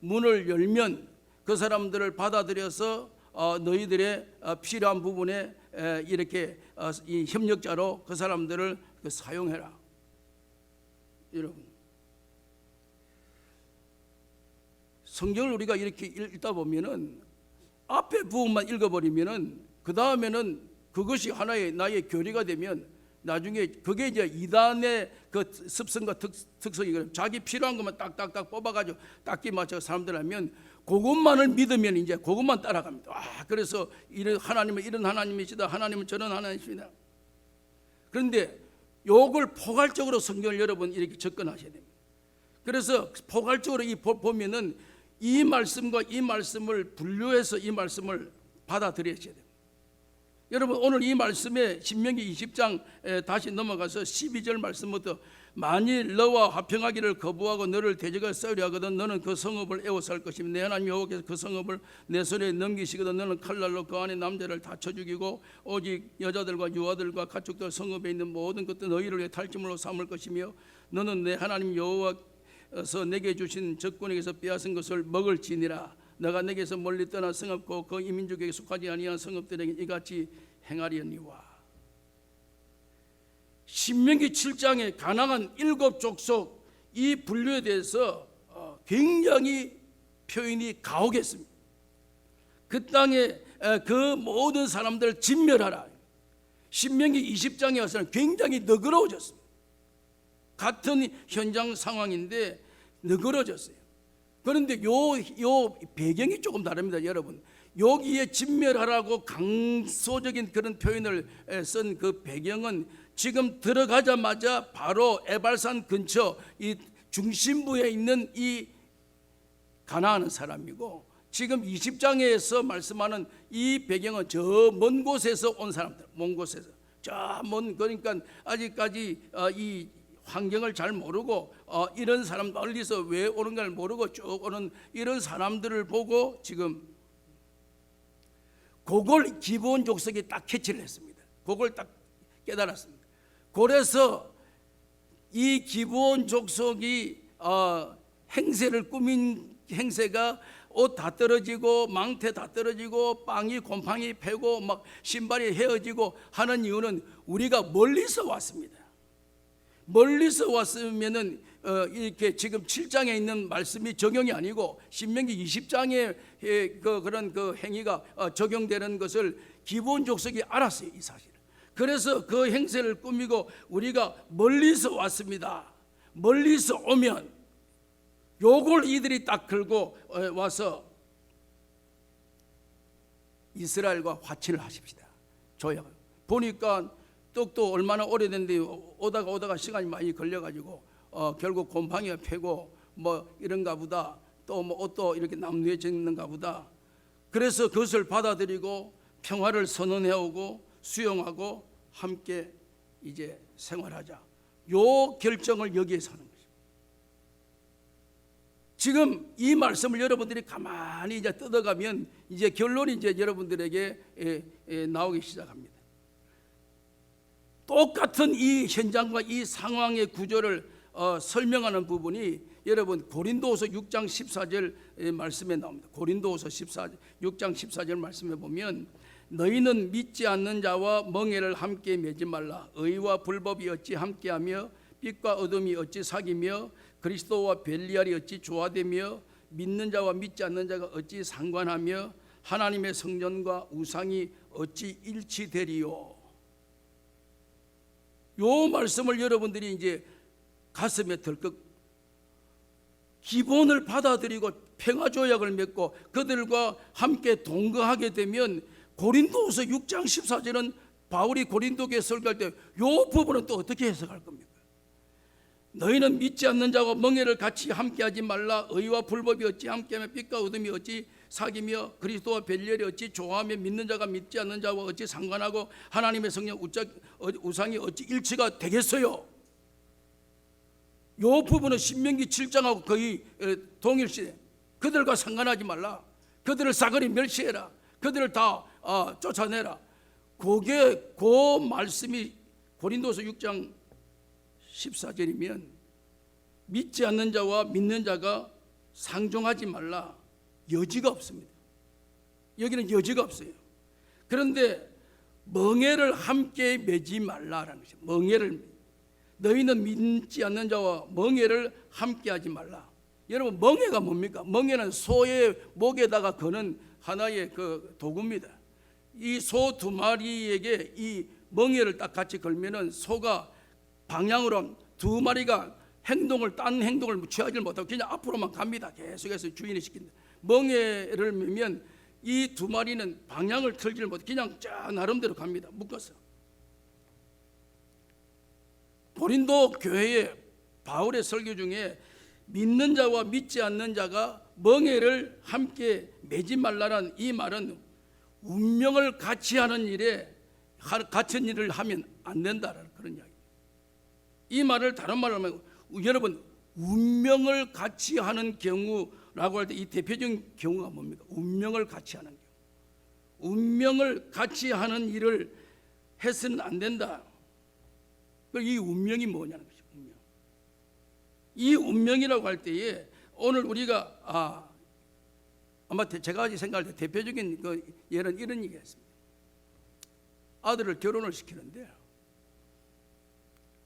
문을 열면 그 사람들을 받아들여서 너희들의 필요한 부분에 이렇게 이 협력자로 그 사람들을 사용해라. 여러분, 성경을 우리가 이렇게 읽다 보면은 앞에 부분만 읽어버리면은 그 다음에는 그것이 하나의 나의 교리가 되면 나중에 그게 이제 이단의 그 습성과 특성이거든요. 자기 필요한 것만 딱딱딱 뽑아가지고 딱히 맞춰 사람들 하면 그것만을 믿으면 이제 그것만 따라갑니다. 그래서 이런 하나님은 이런 하나님이시다, 하나님은 저런 하나님이시다. 그런데 요걸 포괄적으로 성경을 여러분 이렇게 접근하셔야 됩니다. 그래서 포괄적으로 보면은 이 말씀과 이 말씀을 분류해서 이 말씀을 받아들여야 돼요. 여러분, 오늘 이 말씀에 신명기 20장 다시 넘어가서 12절 말씀부터 만일 너와 화평하기를 거부하고 너를 대적하여 싸우려 하거든 너는 그 성읍을 에워쌀 것이며 내 하나님 여호와께서 그 성읍을 내 손에 넘기시거든 너는 칼날로 그 안에 남자를 다쳐 죽이고 오직 여자들과 유아들과 가축들 성읍에 있는 모든 것들 너희를 위해 탈취물로 삼을 것이며 너는 내 하나님 여호와께서 내게 주신 적군에게서 빼앗은 것을 먹을지니라. 너가 내게서 멀리 떠나 성읍고 그 이민족에게 속하지 아니한 성읍들에게 이같이 행하려니와. 신명기 7장에 가나안 7족속 이 분류에 대해서 굉장히 표현이 가혹했습니다. 그 땅에 그 모든 사람들을 진멸하라. 신명기 20장에 와서는 굉장히 너그러워졌습니다. 같은 현장 상황인데 너그러졌어요. 그런데 요 배경이 조금 다릅니다. 여러분, 여기에 진멸하라고 강소적인 그런 표현을 쓴 그 배경은 지금 들어가자마자 바로 에발산 근처 이 중심부에 있는 이 가나안 사람이고, 지금 20장에서 말씀하는 이 배경은 저 먼 곳에서 온 사람들, 먼 곳에서 저 먼, 그러니까 아직까지 이 환경을 잘 모르고 이런 사람 멀리서 왜 오는가를 모르고 쭉 오는 이런 사람들을 보고 지금 그걸 기브온 족속이 딱 캐치를 했습니다. 그걸 딱 깨달았습니다. 그래서 이 기브온 족속이 행세를 꾸민 행세가 옷 다 떨어지고 망태 다 떨어지고 빵이 곰팡이 패고 막 신발이 헤어지고 하는 이유는 우리가 멀리서 왔습니다. 멀리서 왔으면은 이렇게 지금 7장에 있는 말씀이 적용이 아니고 신명기 20장에 그런 그 행위가 적용되는 것을 기브온 족속이 알았어요, 이 사실을. 그래서 그 행세를 꾸미고 우리가 멀리서 왔습니다. 멀리서 오면 요걸 이들이 딱 걸고 와서 이스라엘과 화친을 하십시다. 조약을 보니까 떡도 얼마나 오래됐는데 오다가 시간이 많이 걸려가지고 결국 곰팡이가 패고 뭐 이런가 보다, 또 뭐 옷도 이렇게 남루에 젖는가 보다. 그래서 그것을 받아들이고 평화를 선언해오고 수용하고 함께 이제 생활하자. 요 결정을 여기에서 하는 거죠. 지금 이 말씀을 여러분들이 가만히 이제 뜯어가면 이제 결론이 이제 여러분들에게 나오기 시작합니다. 똑같은 이 현장과 이 상황의 구조를 설명하는 부분이 여러분 고린도후서 6장 14절 말씀에 나옵니다. 고린도후서 6장 14절 말씀에 보면 너희는 믿지 않는 자와 멍에를 함께 매지 말라. 의와 불법이 어찌 함께하며 빛과 어둠이 어찌 사귀며 그리스도와 벨리알이 어찌 조화되며 믿는 자와 믿지 않는 자가 어찌 상관하며 하나님의 성전과 우상이 어찌 일치되리요. 요 말씀을 여러분들이 이제 가슴에 덜컥 기본을 받아들이고 평화조약을 맺고 그들과 함께 동거하게 되면 고린도후서 6장 14절은 바울이 고린도교에 설교할 때 요 부분은 또 어떻게 해석할 겁니까? 너희는 믿지 않는 자와 멍에를 같이 함께하지 말라. 의와 불법이 어찌 함께하며 빛과 어둠이 어찌 사귀며 그리스도와 벨리알이 어찌 조화하며 믿는 자가 믿지 않는 자와 어찌 상관하고 하나님의 성령 우상이 어찌 일치가 되겠어요? 요 부분은 신명기 7장하고 거의 동일시돼. 그들과 상관하지 말라. 그들을 싸그리 멸시해라. 그들을 다 쫓아내라. 그게 그 말씀이 고린도서 6장 14절이면 믿지 않는 자와 믿는 자가 상종하지 말라. 여지가 없습니다. 여기는 여지가 없어요. 그런데 멍에를 함께 매지 말라라는 것이죠. 멍에를 너희는 믿지 않는 자와 멍에를 함께하지 말라. 여러분 멍에가 뭡니까? 멍에는 소의 목에다가 거는 하나의 그 도구입니다. 이 소 두 마리에게 이 멍에를 딱 같이 걸면은 소가 방향으로 두 마리가 딴 행동을 취하지 못하고 그냥 앞으로만 갑니다. 계속해서 주인이 시킨다. 멍에를 매면 이 두 마리는 방향을 틀지 못해 그냥 쫙 나름대로 갑니다. 묶어서. 고린도 교회의 바울의 설교 중에 믿는 자와 믿지 않는 자가 멍에를 함께 매지 말라는 이 말은 운명을 같이 하는 일에 같은 일을 하면 안 된다라는 그런 이야기. 이 말을 다른 말로 하면 여러분 운명을 같이 하는 경우라고 할 때 이 대표적인 경우가 뭡니까? 운명을 같이 하는 경우. 운명을 같이 하는 일을 해서는 안 된다. 이 운명이 뭐냐는 것이죠. 운명. 이 운명이라고 할 때에 오늘 우리가 아마 제가 생각할 때 대표적인 그 예는 이런 얘기였습니다. 아들을 결혼을 시키는데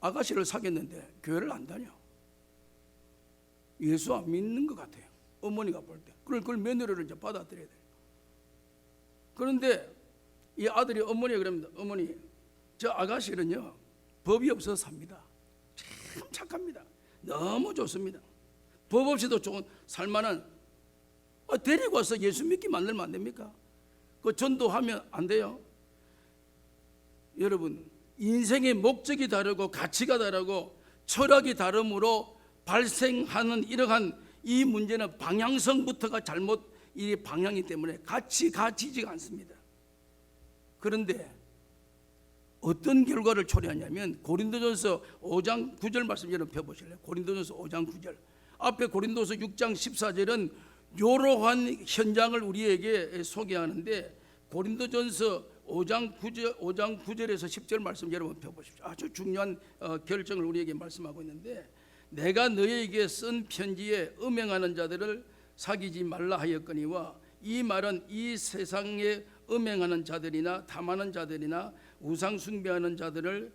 아가씨를 사귀었는데 교회를 안 다녀. 예수 안 믿는 것 같아요. 어머니가 볼 때. 그걸 며느리를 이제 받아들여야 돼요. 그런데 이 아들이 어머니가 그럽니다. 어머니, 저 아가씨는요 법이 없어서 삽니다. 참 착합니다. 너무 좋습니다. 법 없이도 좋은 살만한 데리고 와서 예수 믿게 만들면 안 됩니까? 그 전도하면 안 돼요? 여러분 인생의 목적이 다르고 가치가 다르고 철학이 다름으로 발생하는 이러한 이 문제는 방향성부터가 잘못 이 방향이 때문에 같이 가지지가 않습니다. 그런데 어떤 결과를 초래하냐면 고린도전서 5장 9절 말씀 여러분 펴보실래요? 고린도전서 5장 9절 앞에 고린도서 6장 14절은 이러한 현장을 우리에게 소개하는데 고린도전서 5장 9절에서 10절 말씀 여러분 펴보십시오. 아주 중요한 결정을 우리에게 말씀하고 있는데 내가 너희에게 쓴 편지에 음행하는 자들을 사귀지 말라 하였거니와 이 말은 이 세상에 음행하는 자들이나 탐하는 자들이나 우상 숭배하는 자들을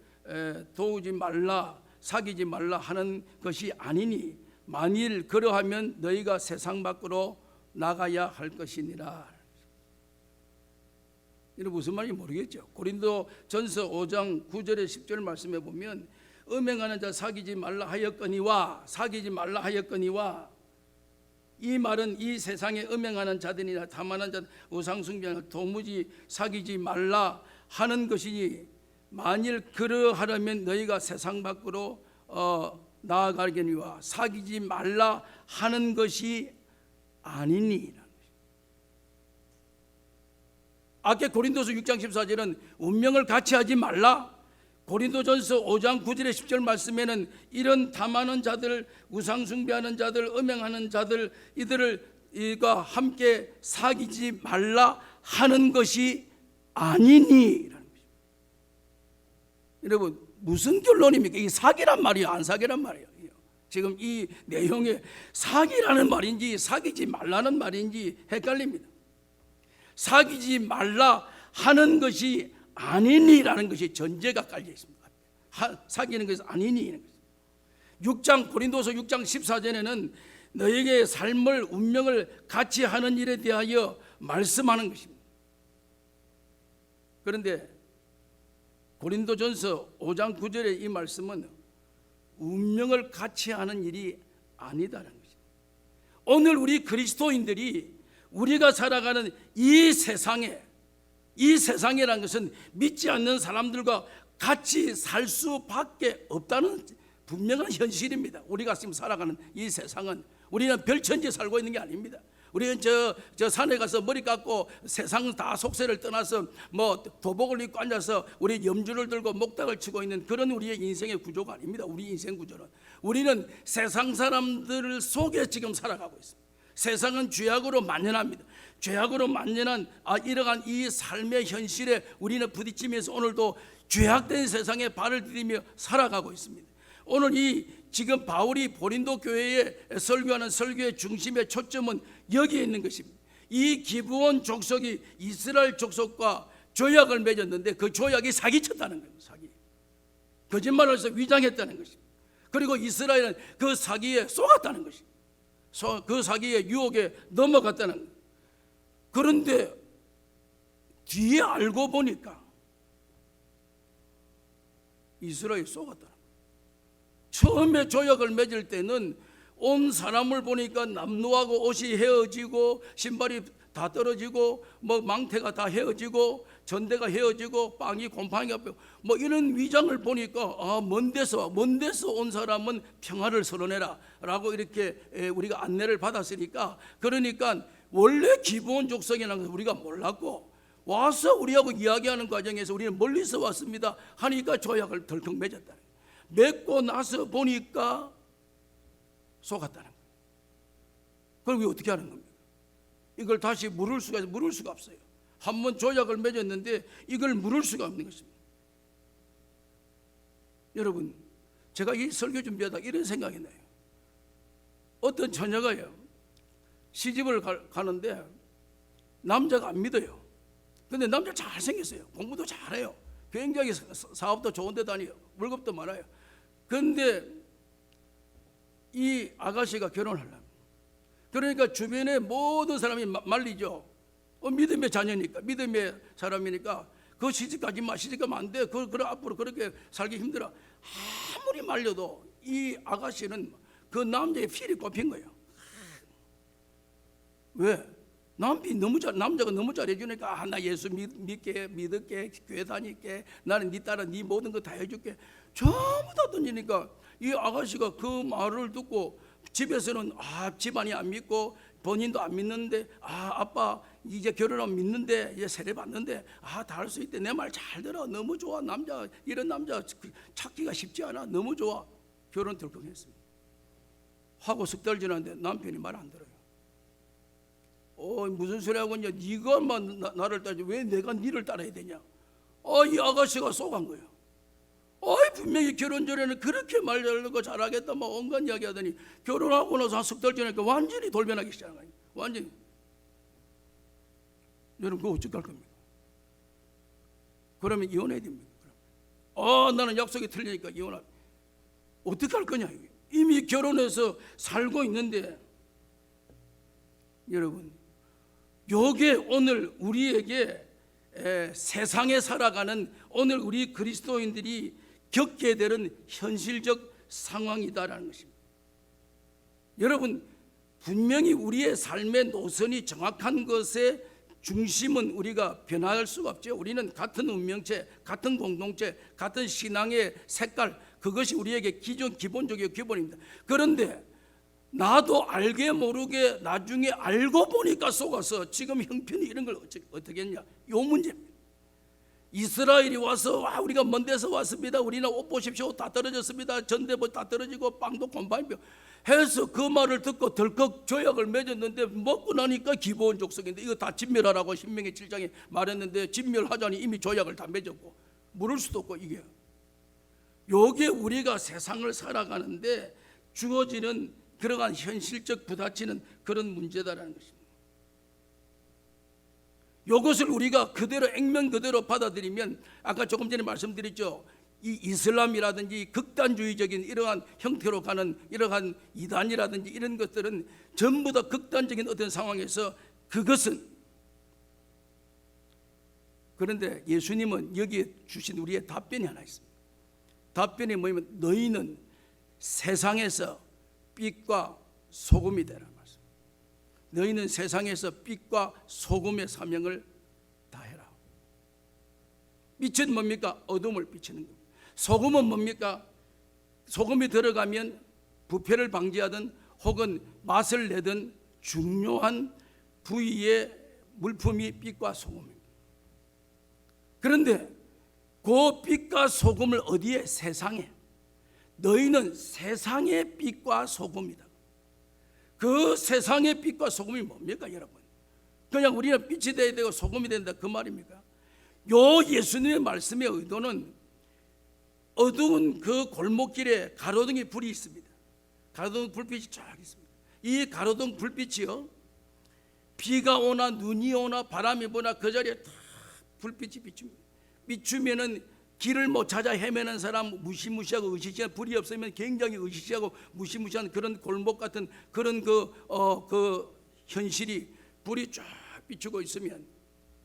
도우지 말라 사귀지 말라 하는 것이 아니니 만일 그러하면 너희가 세상 밖으로 나가야 할 것이니라. 이게 무슨 말인지 모르겠죠. 고린도전서 5장 9절에 10절 말씀에 보면 음행하는 자 사귀지 말라 하였거니와 이 말은 이 세상에 음행하는 자들이나 탐하는 자들 우상 숭배하는 도무지 사귀지 말라 하는 것이니 만일 그러하려면 너희가 세상 밖으로 나아가려니와 사귀지 말라 하는 것이 아니니. 아까 고린도서 6장 14절은 운명을 같이 하지 말라. 고린도전서 5장 9절에 10절 말씀에는 이런 탐하는 자들, 우상숭배하는 자들, 음행하는 자들, 이들과 함께 사귀지 말라 하는 것이 아니니. 여러분, 무슨 결론입니까? 이 사기란 말이야, 안 사기란 말이야? 지금 이 내용에 사기라는 말인지 사귀지 말라는 말인지 헷갈립니다. 사귀지 말라 하는 것이 아니니라는 것이 전제가 깔려 있습니다. 사귀는 것이 아니니. 고린도서 6장 14절에는 너에게 삶을 운명을 같이 하는 일에 대하여 말씀하는 것입니다. 그런데 고린도전서 5장 9절의 이 말씀은 운명을 같이 하는 일이 아니다라는 것입니다. 오늘 우리 그리스도인들이 우리가 살아가는 이 세상이라는 것은 믿지 않는 사람들과 같이 살 수밖에 없다는 분명한 현실입니다. 우리가 지금 살아가는 이 세상은 우리는 별천지에 살고 있는 게 아닙니다. 우리는 저 산에 가서 머리 깎고 세상 다 속세를 떠나서 뭐 도복을 입고 앉아서 우리 염주를 들고 목탁을 치고 있는 그런 우리의 인생의 구조가 아닙니다. 우리 인생 구조는 우리는 세상 사람들 속에 지금 살아가고 있습니다. 세상은 죄악으로 만연합니다. 죄악으로 만연한 이러한 이 삶의 현실에 우리는 부딪히면서 오늘도 죄악된 세상에 발을 디디며 살아가고 있습니다. 오늘 이 지금 바울이 고린도 교회에 설교하는 설교의 중심의 초점은 여기에 있는 것입니다. 이 기브온 족속이 이스라엘 족속과 조약을 맺었는데 그 조약이 사기쳤다는 거예요. 사기. 거짓말을 해서 위장했다는 것입니다. 그리고 이스라엘은 그 사기에 속았다는 것입니다. 그 사기의 유혹에 넘어갔다는 거예요. 그런데 뒤에 알고 보니까 이스라엘이 속았다는 거예요. 처음에 조약을 맺을 때는 온 사람을 보니까 남루하고 옷이 헤어지고 신발이 다 떨어지고 뭐 망태가 다 헤어지고 전대가 헤어지고 빵이 곰팡이가 뭐 이런 위장을 보니까 먼 데서 온 사람은 평화를 선언해라 라고 이렇게 우리가 안내를 받았으니까, 그러니까 원래 기브온 족속이라는 것을 우리가 몰랐고 와서 우리하고 이야기하는 과정에서 우리는 멀리서 왔습니다 하니까 조약을 덜컥 맺었다. 맺고 나서 보니까 속았다는 거예요. 그럼 이게 어떻게 하는 겁니까? 이걸 다시 물을 수가 없어요. 한번 조약을 맺었는데 이걸 물을 수가 없는 것입니다. 여러분, 제가 이 설교 준비하다 이런 생각이 나요. 어떤 처녀가요, 시집을 가는데 남자가 안 믿어요. 근데 남자 잘생겼어요. 공부도 잘해요. 굉장히 사업도 좋은 데 다녀요. 월급도 많아요. 그런데 이 아가씨가 결혼을 하려면, 그러니까 주변에 모든 사람이 말리죠. 믿음의 자녀니까, 믿음의 사람이니까 그 시집가면 안 돼. 그럼 앞으로 그렇게 살기 힘들어. 아무리 말려도 이 아가씨는 그 남자의 필이 꼽힌 거예요. 왜? 남자가 너무 잘해주니까 나 예수 믿을게, 교회 다닐게, 나는 네 따라 네 모든 거 다 해줄게. 전부 다 던지니까 이 아가씨가 그 말을 듣고 집에서는 집안이 안 믿고 본인도 안 믿는데 아빠 이제 결혼하면 믿는데 이제 세례 받는데 다 할 수 있대. 내 말 잘 들어. 너무 좋아. 이런 남자 찾기가 쉽지 않아. 너무 좋아. 결혼 덜컥 했습니다. 하고 석 달 지났는데 남편이 말 안 들어요. 무슨 소리 하고 있냐? 네가만 나를 따지 왜 내가 니를 따라야 되냐? 이 아가씨가 속은 거예요. 분명히 결혼 전에는 그렇게 말 잘하고 잘하겠다 막 온갖 이야기 하더니 결혼하고 나서 한 석 달 지나니까 완전히 돌변하기 시작한 거예요. 완전히. 여러분, 그거 어떻게 할 겁니까? 그러면 이혼해야 됩니까? 나는 약속이 틀리니까 이혼할. 어떻게 할 거냐? 이미 결혼해서 살고 있는데. 여러분, 요게 오늘 우리에게 세상에 살아가는 오늘 우리 그리스도인들이 겪게 되는 현실적 상황이다라는 것입니다. 여러분, 분명히 우리의 삶의 노선이 정확한 것에 중심은 우리가 변할 수가 없죠. 우리는 같은 운명체, 같은 공동체, 같은 신앙의 색깔, 그것이 우리에게 기본적이고 기본입니다. 그런데 나도 알게 모르게 나중에 알고 보니까 속아서 지금 형편이 이런 걸 어떻게 했냐, 요 문제입니다. 이스라엘이 와서 우리가 먼 데서 왔습니다, 우리는 옷 보십시오, 다 떨어졌습니다, 전대보 다 떨어지고 빵도 곰팡이뼈 해서 그 말을 듣고 덜컥 조약을 맺었는데 먹고 나니까 기브온 족속인데 이거 다 진멸하라고 신명기 7장에 말했는데 진멸하자니 이미 조약을 다 맺었고 물을 수도 없고, 요게 우리가 세상을 살아가는데 주어지는 그러한 현실적 부딪히는 그런 문제다라는 것입니다. 이것을 우리가 그대로 액면 그대로 받아들이면 아까 조금 전에 말씀드렸죠. 이 이슬람이라든지 극단주의적인 이러한 형태로 가는 이러한 이단이라든지 이런 것들은 전부 다 극단적인 어떤 상황에서 그것은, 그런데 예수님은 여기에 주신 우리의 답변이 하나 있습니다. 답변이 뭐냐면 너희는 세상에서 빛과 소금이 되라 말씀. 너희는 세상에서 빛과 소금의 사명을 다해라. 빛은 뭡니까? 어둠을 비치는 겁니다. 소금은 뭡니까? 소금이 들어가면 부패를 방지하든 혹은 맛을 내든 중요한 부위의 물품이 빛과 소금입니다. 그런데 그 빛과 소금을 어디에? 세상에. 너희는 세상의 빛과 소금이다. 그 세상의 빛과 소금이 뭡니까 여러분? 그냥 우리는 빛이 되어야 되고 소금이 된다 그 말입니까? 요 예수님의 말씀의 의도는 어두운 그 골목길에 가로등이 불이 있습니다. 가로등 불빛이 쫙 있습니다. 이 가로등 불빛이요, 비가 오나 눈이 오나 바람이 부나 그 자리에 다 불빛이 비춥니다. 비추면은 길을 못 찾아 헤매는 사람, 무시무시하고 의시시한, 불이 없으면 굉장히 의시시하고 무시무시한 그런 골목 같은 그런 그 현실이 불이 쫙 비추고 있으면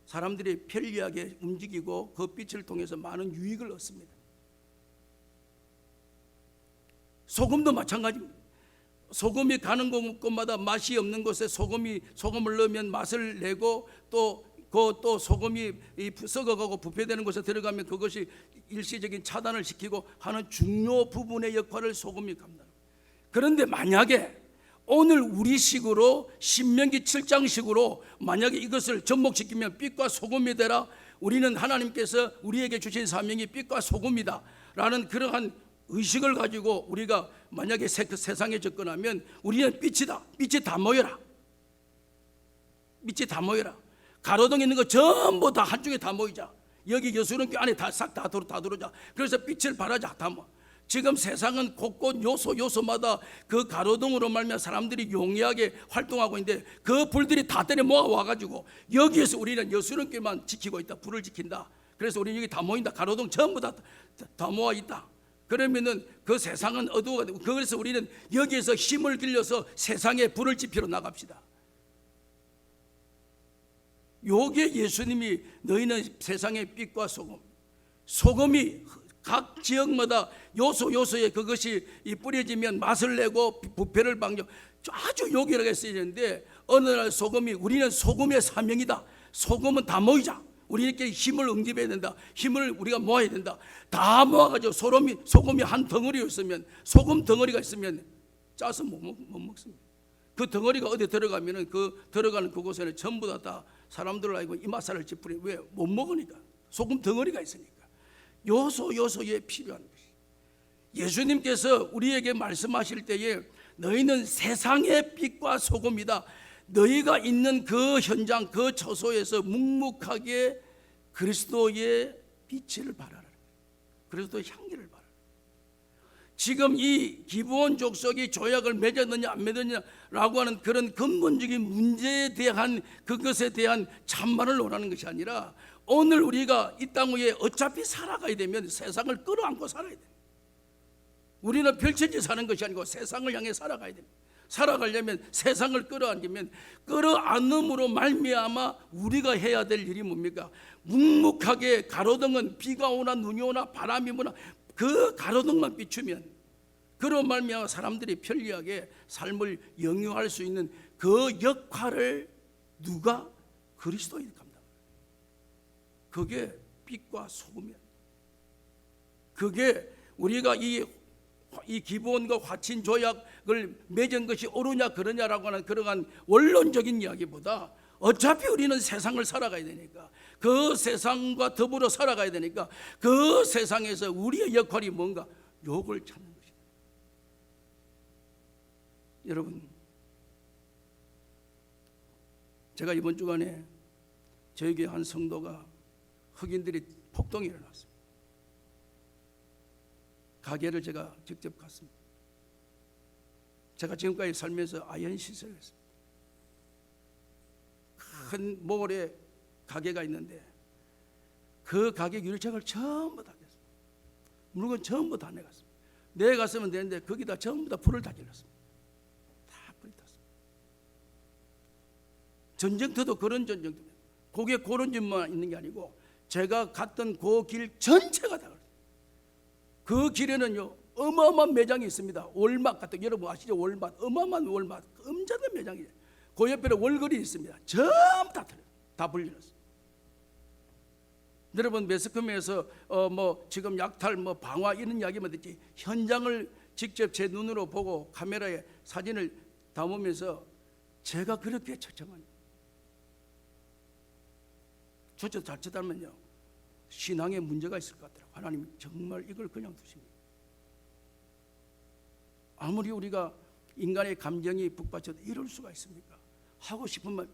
사람들이 편리하게 움직이고 그 빛을 통해서 많은 유익을 얻습니다. 소금도 마찬가지입니다. 소금이 가는 곳마다 맛이 없는 곳에 소금을 넣으면 맛을 내고 또 소금이 썩어가고 부패되는 곳에 들어가면 그것이 일시적인 차단을 시키고 하는 중요 부분의 역할을 소금이 감당합니다. 그런데 만약에 오늘 우리식으로 신명기 7장식으로 만약에 이것을 접목시키면 빛과 소금이 되라, 우리는 하나님께서 우리에게 주신 사명이 빛과 소금이다 라는 그러한 의식을 가지고 우리가 만약에 세상에 접근하면 우리는 빛이다, 빛이 다 모여라, 빛이 다 모여라, 가로등에 있는 거 전부 다 한쪽에 다 모이자, 여기 여수론교 안에 싹 다 들어오자, 그래서 빛을 발하자. 다 모여. 지금 세상은 곳곳 요소마다 그 가로등으로 말미암아 사람들이 용이하게 활동하고 있는데 그 불들이 다 때려 모아와가지고 여기에서 우리는 여수론교만 지키고 있다, 불을 지킨다. 그래서 우리는 여기 다 모인다, 가로등 전부 다 모아 있다. 그러면은 그 세상은 어두워가 되고, 그래서 우리는 여기에서 힘을 길러서 세상에 불을 지피러 나갑시다. 요게 예수님이 너희는 세상의 빛과 소금이 각 지역마다 요소에 그것이 뿌려지면 맛을 내고 부패를 방지, 아주 요긴하게 쓰이는데 어느 날 소금이, 우리는 소금의 사명이다, 소금은 다 모이자, 우리에게 힘을 응집해야 된다, 힘을 우리가 모아야 된다, 다 모아가지고 소금이 한 덩어리 있으면, 소금 덩어리가 있으면 짜서 못 먹습니다. 그 덩어리가 어디 들어가면은 그 들어가는 그곳에는 전부 다 사람들을 알고 이마살을 찌푸려. 왜? 못 먹으니까. 소금 덩어리가 있으니까. 요소에 필요한 것이. 예수님께서 우리에게 말씀하실 때에 너희는 세상의 빛과 소금이다. 너희가 있는 그 현장, 그 처소에서 묵묵하게 그리스도의 빛을 발하라. 그리스도의 향기를 발하라. 지금 이 기브온 족속이 조약을 맺었느냐 안 맺었느냐라고 하는 그런 근본적인 문제에 대한 그것에 대한 찬반을 논하는 것이 아니라 오늘 우리가 이 땅 위에 어차피 살아가야 되면 세상을 끌어안고 살아야 돼. 우리는 별천지 사는 것이 아니고 세상을 향해 살아가야 됩니다. 살아가려면 세상을 끌어안음으로 말미암아 우리가 해야 될 일이 뭡니까? 묵묵하게 가로등은 비가 오나 눈이 오나 바람이 부나 그 가로등만 비추면 그런 말미암아 사람들이 편리하게 삶을 영유할 수 있는 그 역할을 누가 그리스도인이 감당합니다. 그게 빛과 소금이야. 그게 우리가 이 기본과 화친 조약을 맺은 것이 옳으냐 그러냐라고 하는 그러한 원론적인 이야기보다 어차피 우리는 세상을 살아가야 되니까, 그 세상과 더불어 살아가야 되니까 그 세상에서 우리의 역할이 뭔가, 욕을 찾는 것이다. 여러분, 제가 이번 주간에 저희 교회 한 성도가 흑인들이 폭동이 일어났습니다. 가게를 제가 직접 갔습니다. 제가 지금까지 살면서 아연 시설을 했습니다. 큰 몰에 가게가 있는데 그 가게 유리창을 전부 다 깼습니다. 물건 전부 다 내갔습니다. 내갔으면 되는데 거기다 전부 다 불을 다 질렀습니다. 다 불이 탔습니다. 전쟁터도 그런 전쟁터, 거기에 그런 집만 있는 게 아니고 제가 갔던 그 길 전체가 다 그랬어요. 그 길에는요 어마어마한 매장이 있습니다. 월막 같은, 여러분 아시죠? 월막, 어마어마한 월막, 엄청난 매장이에요. 그 옆에 월거리 있습니다. 전부 다 틀어요. 다 불려놨어요. 여러분 매스컴에서 뭐 지금 약탈, 뭐 방화 이런 이야기만 듣지, 현장을 직접 제 눈으로 보고 카메라에 사진을 담으면서 제가 그렇게 처참한, 저쪽 자칫하면요 신앙에 문제가 있을 것 같더라고요. 하나님 정말 이걸 그냥 두십니다. 아무리 우리가 인간의 감정이 북받쳐도 이럴 수가 있습니까? 하고 싶으면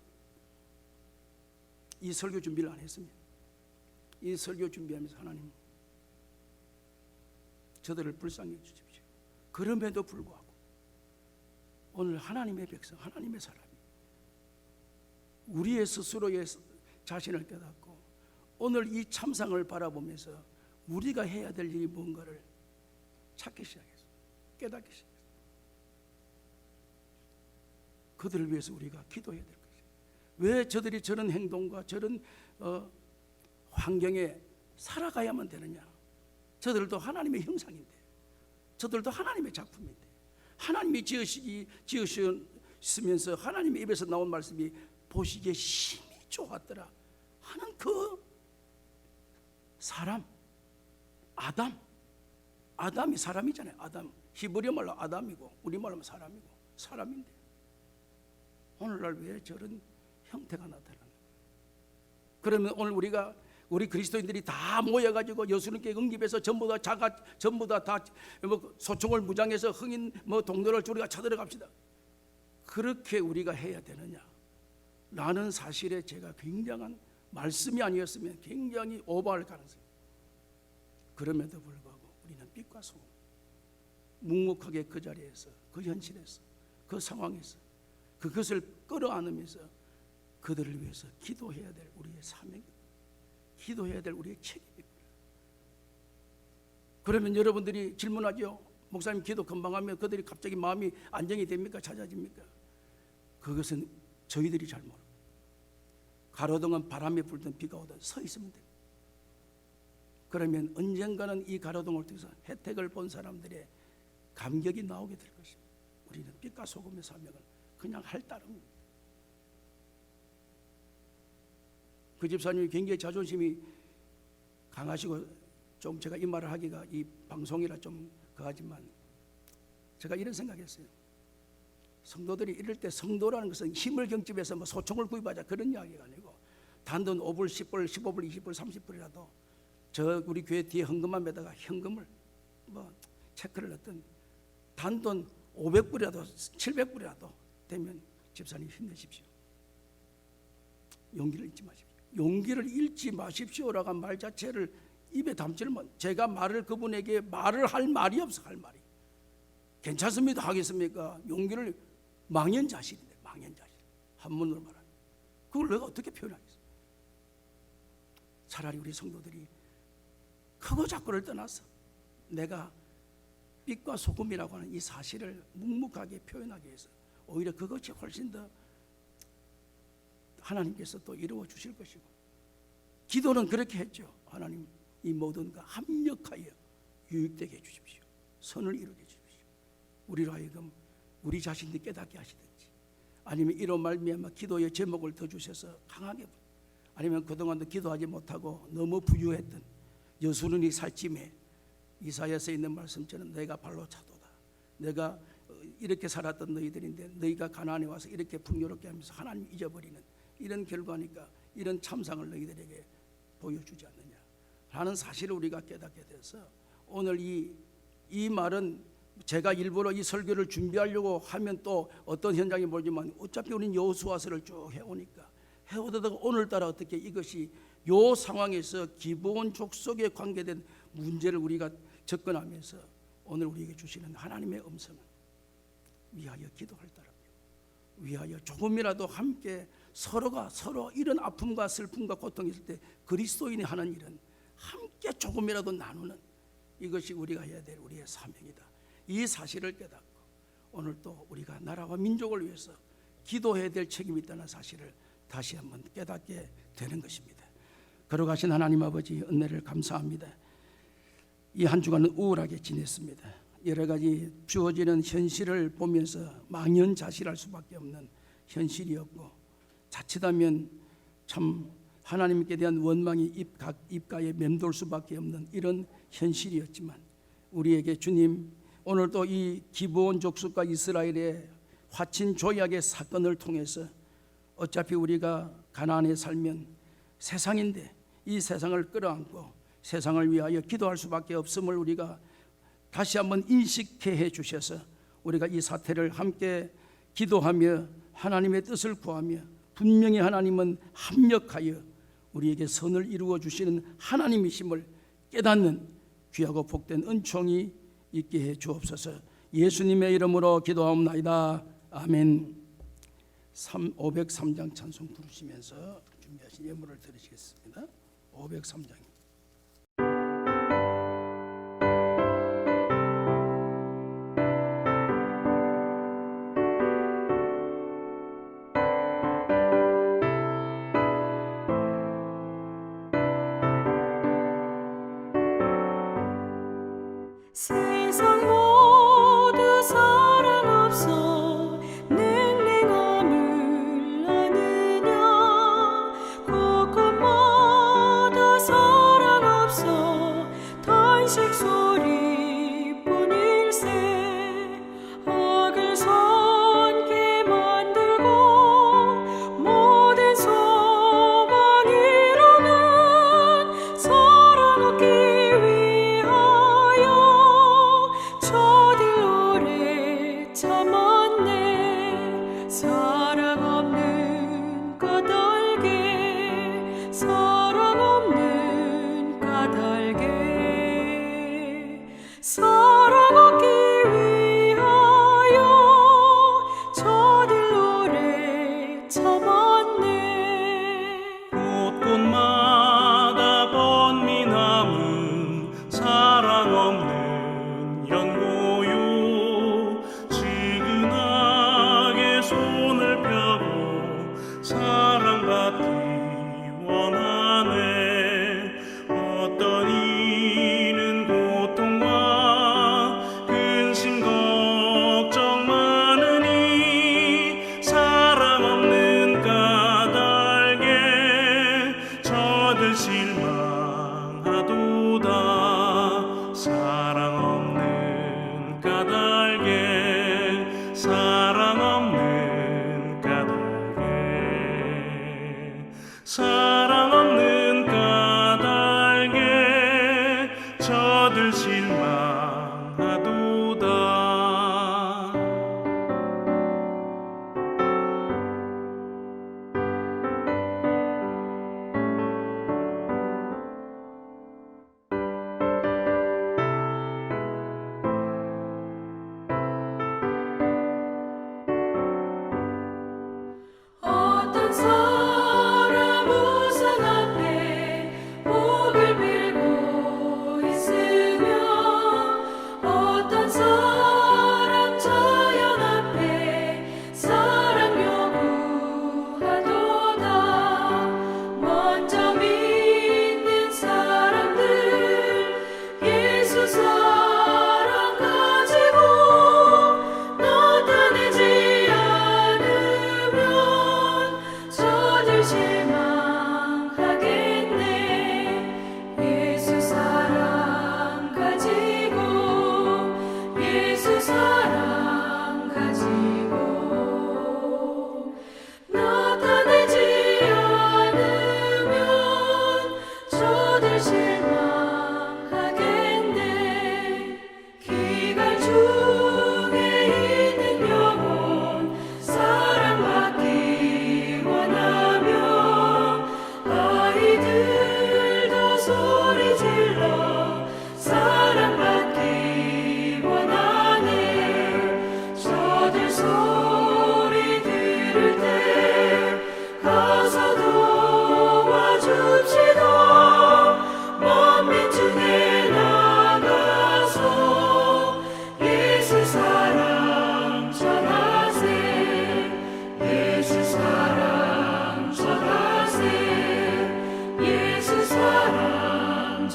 이 설교 준비를 안 했습니다. 이 설교 준비하면서 하나님 저들을 불쌍히 주십시오. 그럼에도 불구하고 오늘 하나님의 백성, 하나님의 사람이 우리의 스스로의 자신을 깨닫고 오늘 이 참상을 바라보면서 우리가 해야 될 일이 뭔가를 찾기 시작했어요. 깨닫기 시작했어요. 그들을 위해서 우리가 기도해야 될 것이에요. 왜 저들이 저런 행동과 저런 환경에 살아가야만 되느냐? 저들도 하나님의 형상인데, 저들도 하나님의 작품인데, 하나님이 지으시면서 하나님의 입에서 나온 말씀이 보시기에 심히 좋았더라 하는 그 사람, 아담이 사람이잖아요. 아담, 히브리 말로 아담이고 우리말로 하면 사람이고 사람인데 오늘날 왜 저런 형태가 나타나는? 그러면 오늘 우리 그리스도인들이 다 모여가지고 예수님께 응집해서 전부 다 소총을 무장해서 흑인 동료를 우리가 쳐들어갑시다, 그렇게 우리가 해야 되느냐? 라는 사실에 제가 굉장한 말씀이 아니었으면 굉장히 오버할 가능성이. 그럼에도 불구하고 우리는 빛과 소금, 묵묵하게 그 자리에서, 그 현실에서, 그 상황에서 그것을 끌어안으면서 그들을 위해서 기도해야 될 우리의 사명입니다. 기도해야 될 우리의 책임입니다. 그러면 여러분들이 질문하죠. 목사님 기도 금방 하면 그들이 갑자기 마음이 안정이 됩니까? 찾아집니까? 그것은 저희들이 잘 모릅니다. 가로등은 바람이 불든 비가 오든 서 있으면 됩니다. 그러면 언젠가는 이 가로등을 통해서 혜택을 본 사람들의 감격이 나오게 될 것입니다. 우리는 빛과 소금의 사명을 그냥 할 따름입니다. 그 집사님이 굉장히 자존심이 강하시고 좀 제가 이 말을 하기가 이 방송이라 좀 그하지만 제가 이런 생각했어요. 성도들이 이럴 때 성도라는 것은 힘을 경집해서 소총을 구입하자 그런 이야기가 아니고 단돈 5불, 10불, 15불, 20불, 30불이라도 저 우리 교회 뒤에 헌금함에다가 현금을 체크를 했던 단돈 500불이라도 700불이라도 되면 집사님 힘내십시오. 용기를 잃지 마십시오. 용기를 잃지 마십시오라고 한 말 자체를 입에 담지를 못. 제가 그분에게 말을 할 말이 없어. 할 말이 괜찮습니다 하겠습니까? 용기를 망연자실인데, 망연자실 한문으로 말하면 그걸 내가 어떻게 표현하겠어? 차라리 우리 성도들이 크고 작고를 떠나서 내가 빛과 소금이라고 하는 이 사실을 묵묵하게 표현하기 위해서 오히려 그것이 훨씬 더 하나님께서 또 이루어 주실 것이고, 기도는 그렇게 했죠. 하나님 이 모든 것 합력하여 유익되게 해주십시오. 선을 이루게 해주십시오. 우리로 하여금 우리 자신이 깨닫게 하시든지 아니면 이로 말미암아 기도의 제목을 더 주셔서 강하게, 아니면 그동안도 기도하지 못하고 너무 부유했던 여수는이 살찜에 이사야서에 있는 말씀처럼 내가 발로 차도다, 내가 이렇게 살았던 너희들인데 너희가 가나안에 와서 이렇게 풍요롭게 하면서 하나님 잊어버리는 이런 결과니까 이런 참상을 너희들에게 보여주지 않느냐 라는 사실을 우리가 깨닫게 돼서 오늘 이 말은 제가 일부러 이 설교를 준비하려고 하면 또 어떤 현장이 모르지만 어차피 우리는 여호수아서를 쭉 해오니까 해오다가 오늘따라 어떻게 이것이 요 상황에서 기브온 족속에 관계된 문제를 우리가 접근하면서 오늘 우리에게 주시는 하나님의 음성은 위하여 기도할 따름이요, 위하여 조금이라도 함께 서로가 서로 이런 아픔과 슬픔과 고통이 있을 때 그리스도인이 하는 일은 함께 조금이라도 나누는, 이것이 우리가 해야 될 우리의 사명이다. 이 사실을 깨닫고 오늘 또 우리가 나라와 민족을 위해서 기도해야 될 책임이 있다는 사실을 다시 한번 깨닫게 되는 것입니다. 걸어가신 하나님 아버지 은혜를 감사합니다. 이 한 주간은 우울하게 지냈습니다. 여러 가지 주어지는 현실을 보면서 망연자실할 수밖에 없는 현실이었고, 자칫하면 참 하나님께 대한 원망이 입가에 맴돌 수밖에 없는 이런 현실이었지만, 우리에게 주님 오늘도 이 기브온 족속과 이스라엘의 화친 조약의 사건을 통해서 어차피 우리가 가나안에 살면 세상인데 이 세상을 끌어안고 세상을 위하여 기도할 수밖에 없음을 우리가 다시 한번 인식해 해 주셔서 우리가 이 사태를 함께 기도하며 하나님의 뜻을 구하며 분명히 하나님은 합력하여 우리에게 선을 이루어 주시는 하나님이심을 깨닫는 귀하고 복된 은총이 있게 해 주옵소서. 예수님의 이름으로 기도하옵나이다. 아멘. 503장 찬송 부르시면서 준비하신 예물을 드리시겠습니다. 503장. 세상 모두 사랑 없어 냉랭함을 아느냐, 곳곳마다 사랑 없어 탄식 소리뿐일세. 악을 선케 만들고 모든 소망 이루는 사랑 얻기 저들 오래 참았네. 사랑 없는 까닭에, 사랑 없는 까닭에, 사랑 얻기 위하여 저들 오래 참았네. 곳곳마다 번민함은 사랑 없는 연고요. 지근하게 손을 펴고 사랑받기 원하네. 어떤 이는 고통과 근심 걱정 많으니 사랑 없는 까닭에 저들 실망하도다. 사랑 없는 까닭에, 사랑 없는 까닭에, 사랑 없는 까닭에 저들 실망하도다.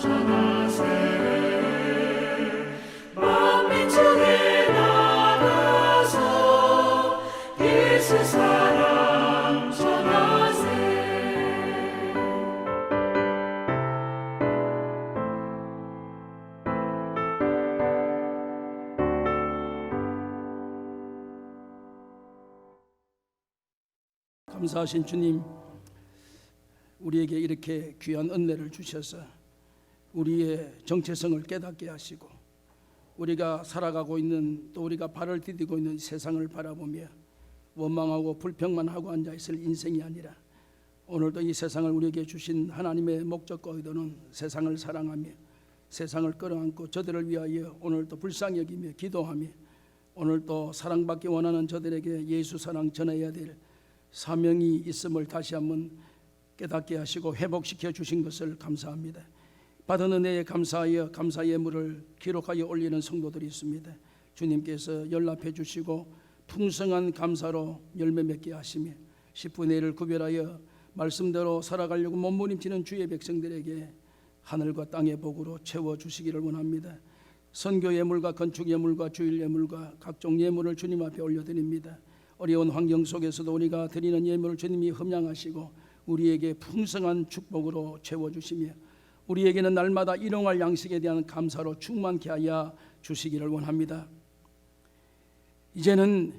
전하세 만민 중에 나가서 예수 사랑 전하세 감사하신 주님, 우리에게 이렇게 귀한 은혜를 주셔서 우리의 정체성을 깨닫게 하시고 우리가 살아가고 있는 또 우리가 발을 디디고 있는 세상을 바라보며 원망하고 불평만 하고 앉아있을 인생이 아니라 오늘도 이 세상을 우리에게 주신 하나님의 목적과 의도는 세상을 사랑하며 세상을 끌어안고 저들을 위하여 오늘도 불쌍히 여기며 기도하며 오늘도 사랑받기 원하는 저들에게 예수 사랑 전해야 될 사명이 있음을 다시 한번 깨닫게 하시고 회복시켜 주신 것을 감사합니다. 받은 은혜에 감사하여 감사 예물을 기록하여 올리는 성도들이 있습니다. 주님께서 연락해 주시고 풍성한 감사로 열매 맺게 하시며 10분의 1을 구별하여 말씀대로 살아가려고 몸부림치는 주의 백성들에게 하늘과 땅의 복으로 채워주시기를 원합니다. 선교 예물과 건축 예물과 주일 예물과 각종 예물을 주님 앞에 올려드립니다. 어려운 환경 속에서도 우리가 드리는 예물을 주님이 흠양하시고 우리에게 풍성한 축복으로 채워주시며 우리에게는 날마다 일용할 양식에 대한 감사로 충만케 하여 주시기를 원합니다. 이제는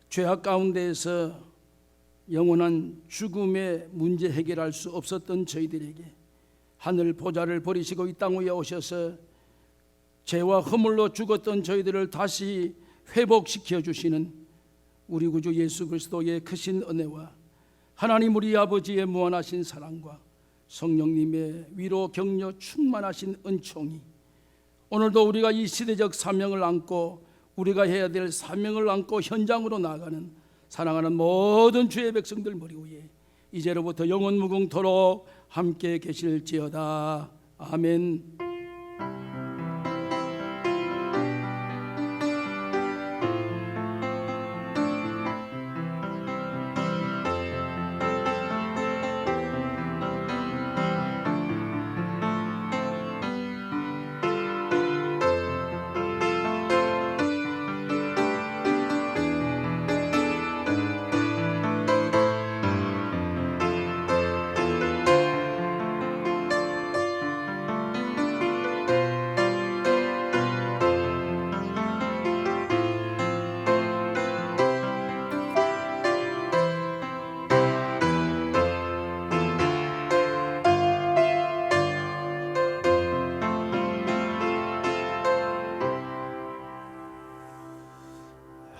죄악 가운데에서 영원한 죽음의 문제 해결할 수 없었던 저희들에게 하늘 보좌를 버리시고 이 땅 위에 오셔서 죄와 허물로 죽었던 저희들을 다시 회복시켜 주시는 우리 구주 예수 그리스도의 크신 은혜와 하나님 우리 아버지의 무한하신 사랑과 성령님의 위로 격려 충만하신 은총이 오늘도 우리가 이 시대적 사명을 안고 우리가 해야 될 사명을 안고 현장으로 나아가는 사랑하는 모든 주의 백성들 머리 위에 이제로부터 영원 무궁토록 함께 계실지어다. 아멘.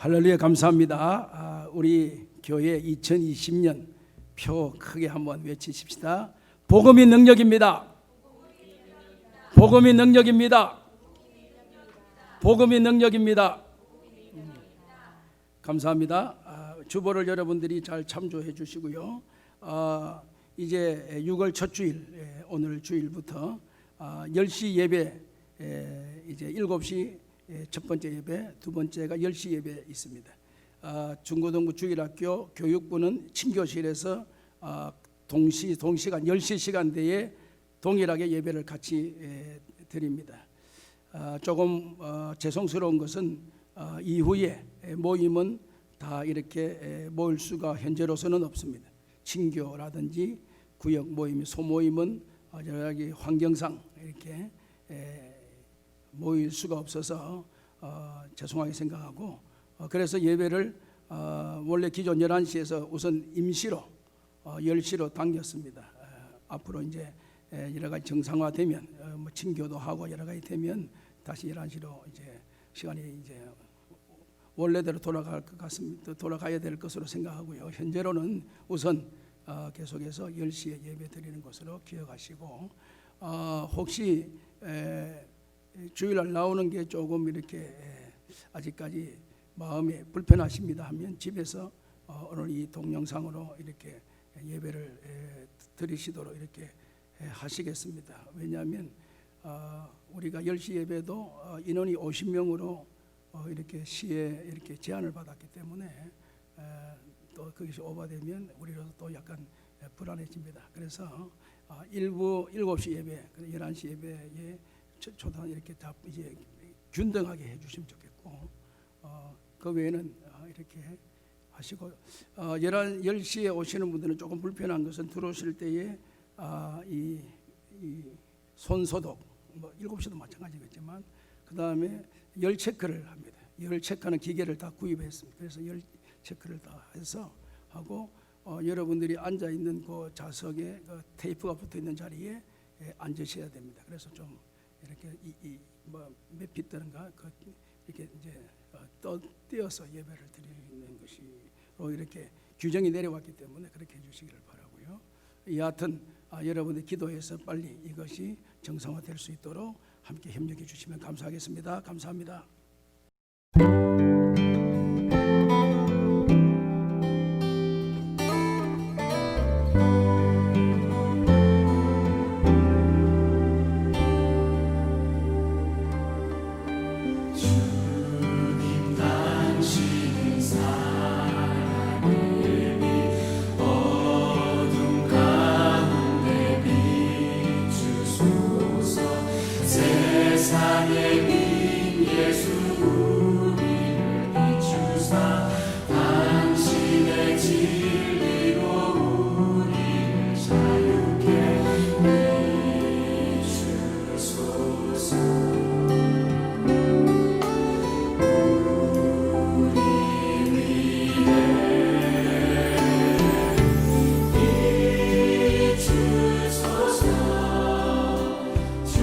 할렐루야. 감사합니다. 우리 교회 2020년 표 크게 한번 외치십시다. 복음이 능력입니다. 복음이 능력입니다. 복음이 능력입니다. 감사합니다. 주보를 여러분들이 잘 참조해 주시고요. 이제 6월 첫 주일 오늘 주일부터 10시 예배 이제 7시 첫 번째 예배, 두 번째가 10시 예배 있습니다. 중고등부 주일학교 교육부는 친교실에서 동시간 10시 시간대에 동일하게 예배를 같이 드립니다. 조금 죄송스러운 것은 이후에 모임은 다 이렇게 모일 수가 현재로서는 없습니다. 친교라든지 구역 모임, 소모임은 여러 가지 환경상 이렇게 모일 수가 없어서 죄송하게 생각하고 그래서 예배를 원래 기존 11시에서 우선 임시로 10시로 당겼습니다. 앞으로 이제 여러 가지 정상화되면 뭐 친교도 하고 여러 가지 되면 다시 11시로 이제 시간이 이제 원래대로 돌아갈 것 같습니다. 돌아가야 될 것으로 생각하고요. 현재로는 우선 계속해서 10시에 예배 드리는 것으로 기억하시고 혹시 주일날 나오는 게 조금 이렇게 아직까지 마음이 불편하십니다 하면 집에서 오늘 이 동영상으로 이렇게 예배를 드리시도록 이렇게 하시겠습니다. 왜냐하면 우리가 10시 예배도 인원이 50명으로 이렇게 시에 이렇게 제한을 받았기 때문에 또 그것이 오버되면 우리로서 또 약간 불안해집니다. 그래서 일부 7시 예배, 11시 예배에 초당 이렇게 다 이제 균등하게 해주시면 좋겠고, 그 외에는 이렇게 하시고, 10시에 오시는 분들은 조금 불편한 것은 들어오실 때에 이 손소독, 뭐 7시도 마찬가지겠지만, 그 다음에 열 체크를 합니다. 열 체크하는 기계를 다 구입했습니다. 그래서 열 체크를 다 해서 하고, 여러분들이 앉아 있는 그 좌석에 그 테이프가 붙어 있는 자리에 앉으셔야 됩니다. 그래서 좀 이렇게 몇 피트인가 이렇게 이제 띄어서 예배를 드리는 것이로 이렇게 규정이 내려왔기 때문에 그렇게 해주시기를 바라고요. 여하튼 여러분들 기도해서 빨리 이것이 정상화될 수 있도록 함께 협력해 주시면 감사하겠습니다. 감사합니다. 세상의 빛 예수 우리를 비추사 당신의 진리로 우리를 자유케 비추소서. 우리 위에 비추소서. 주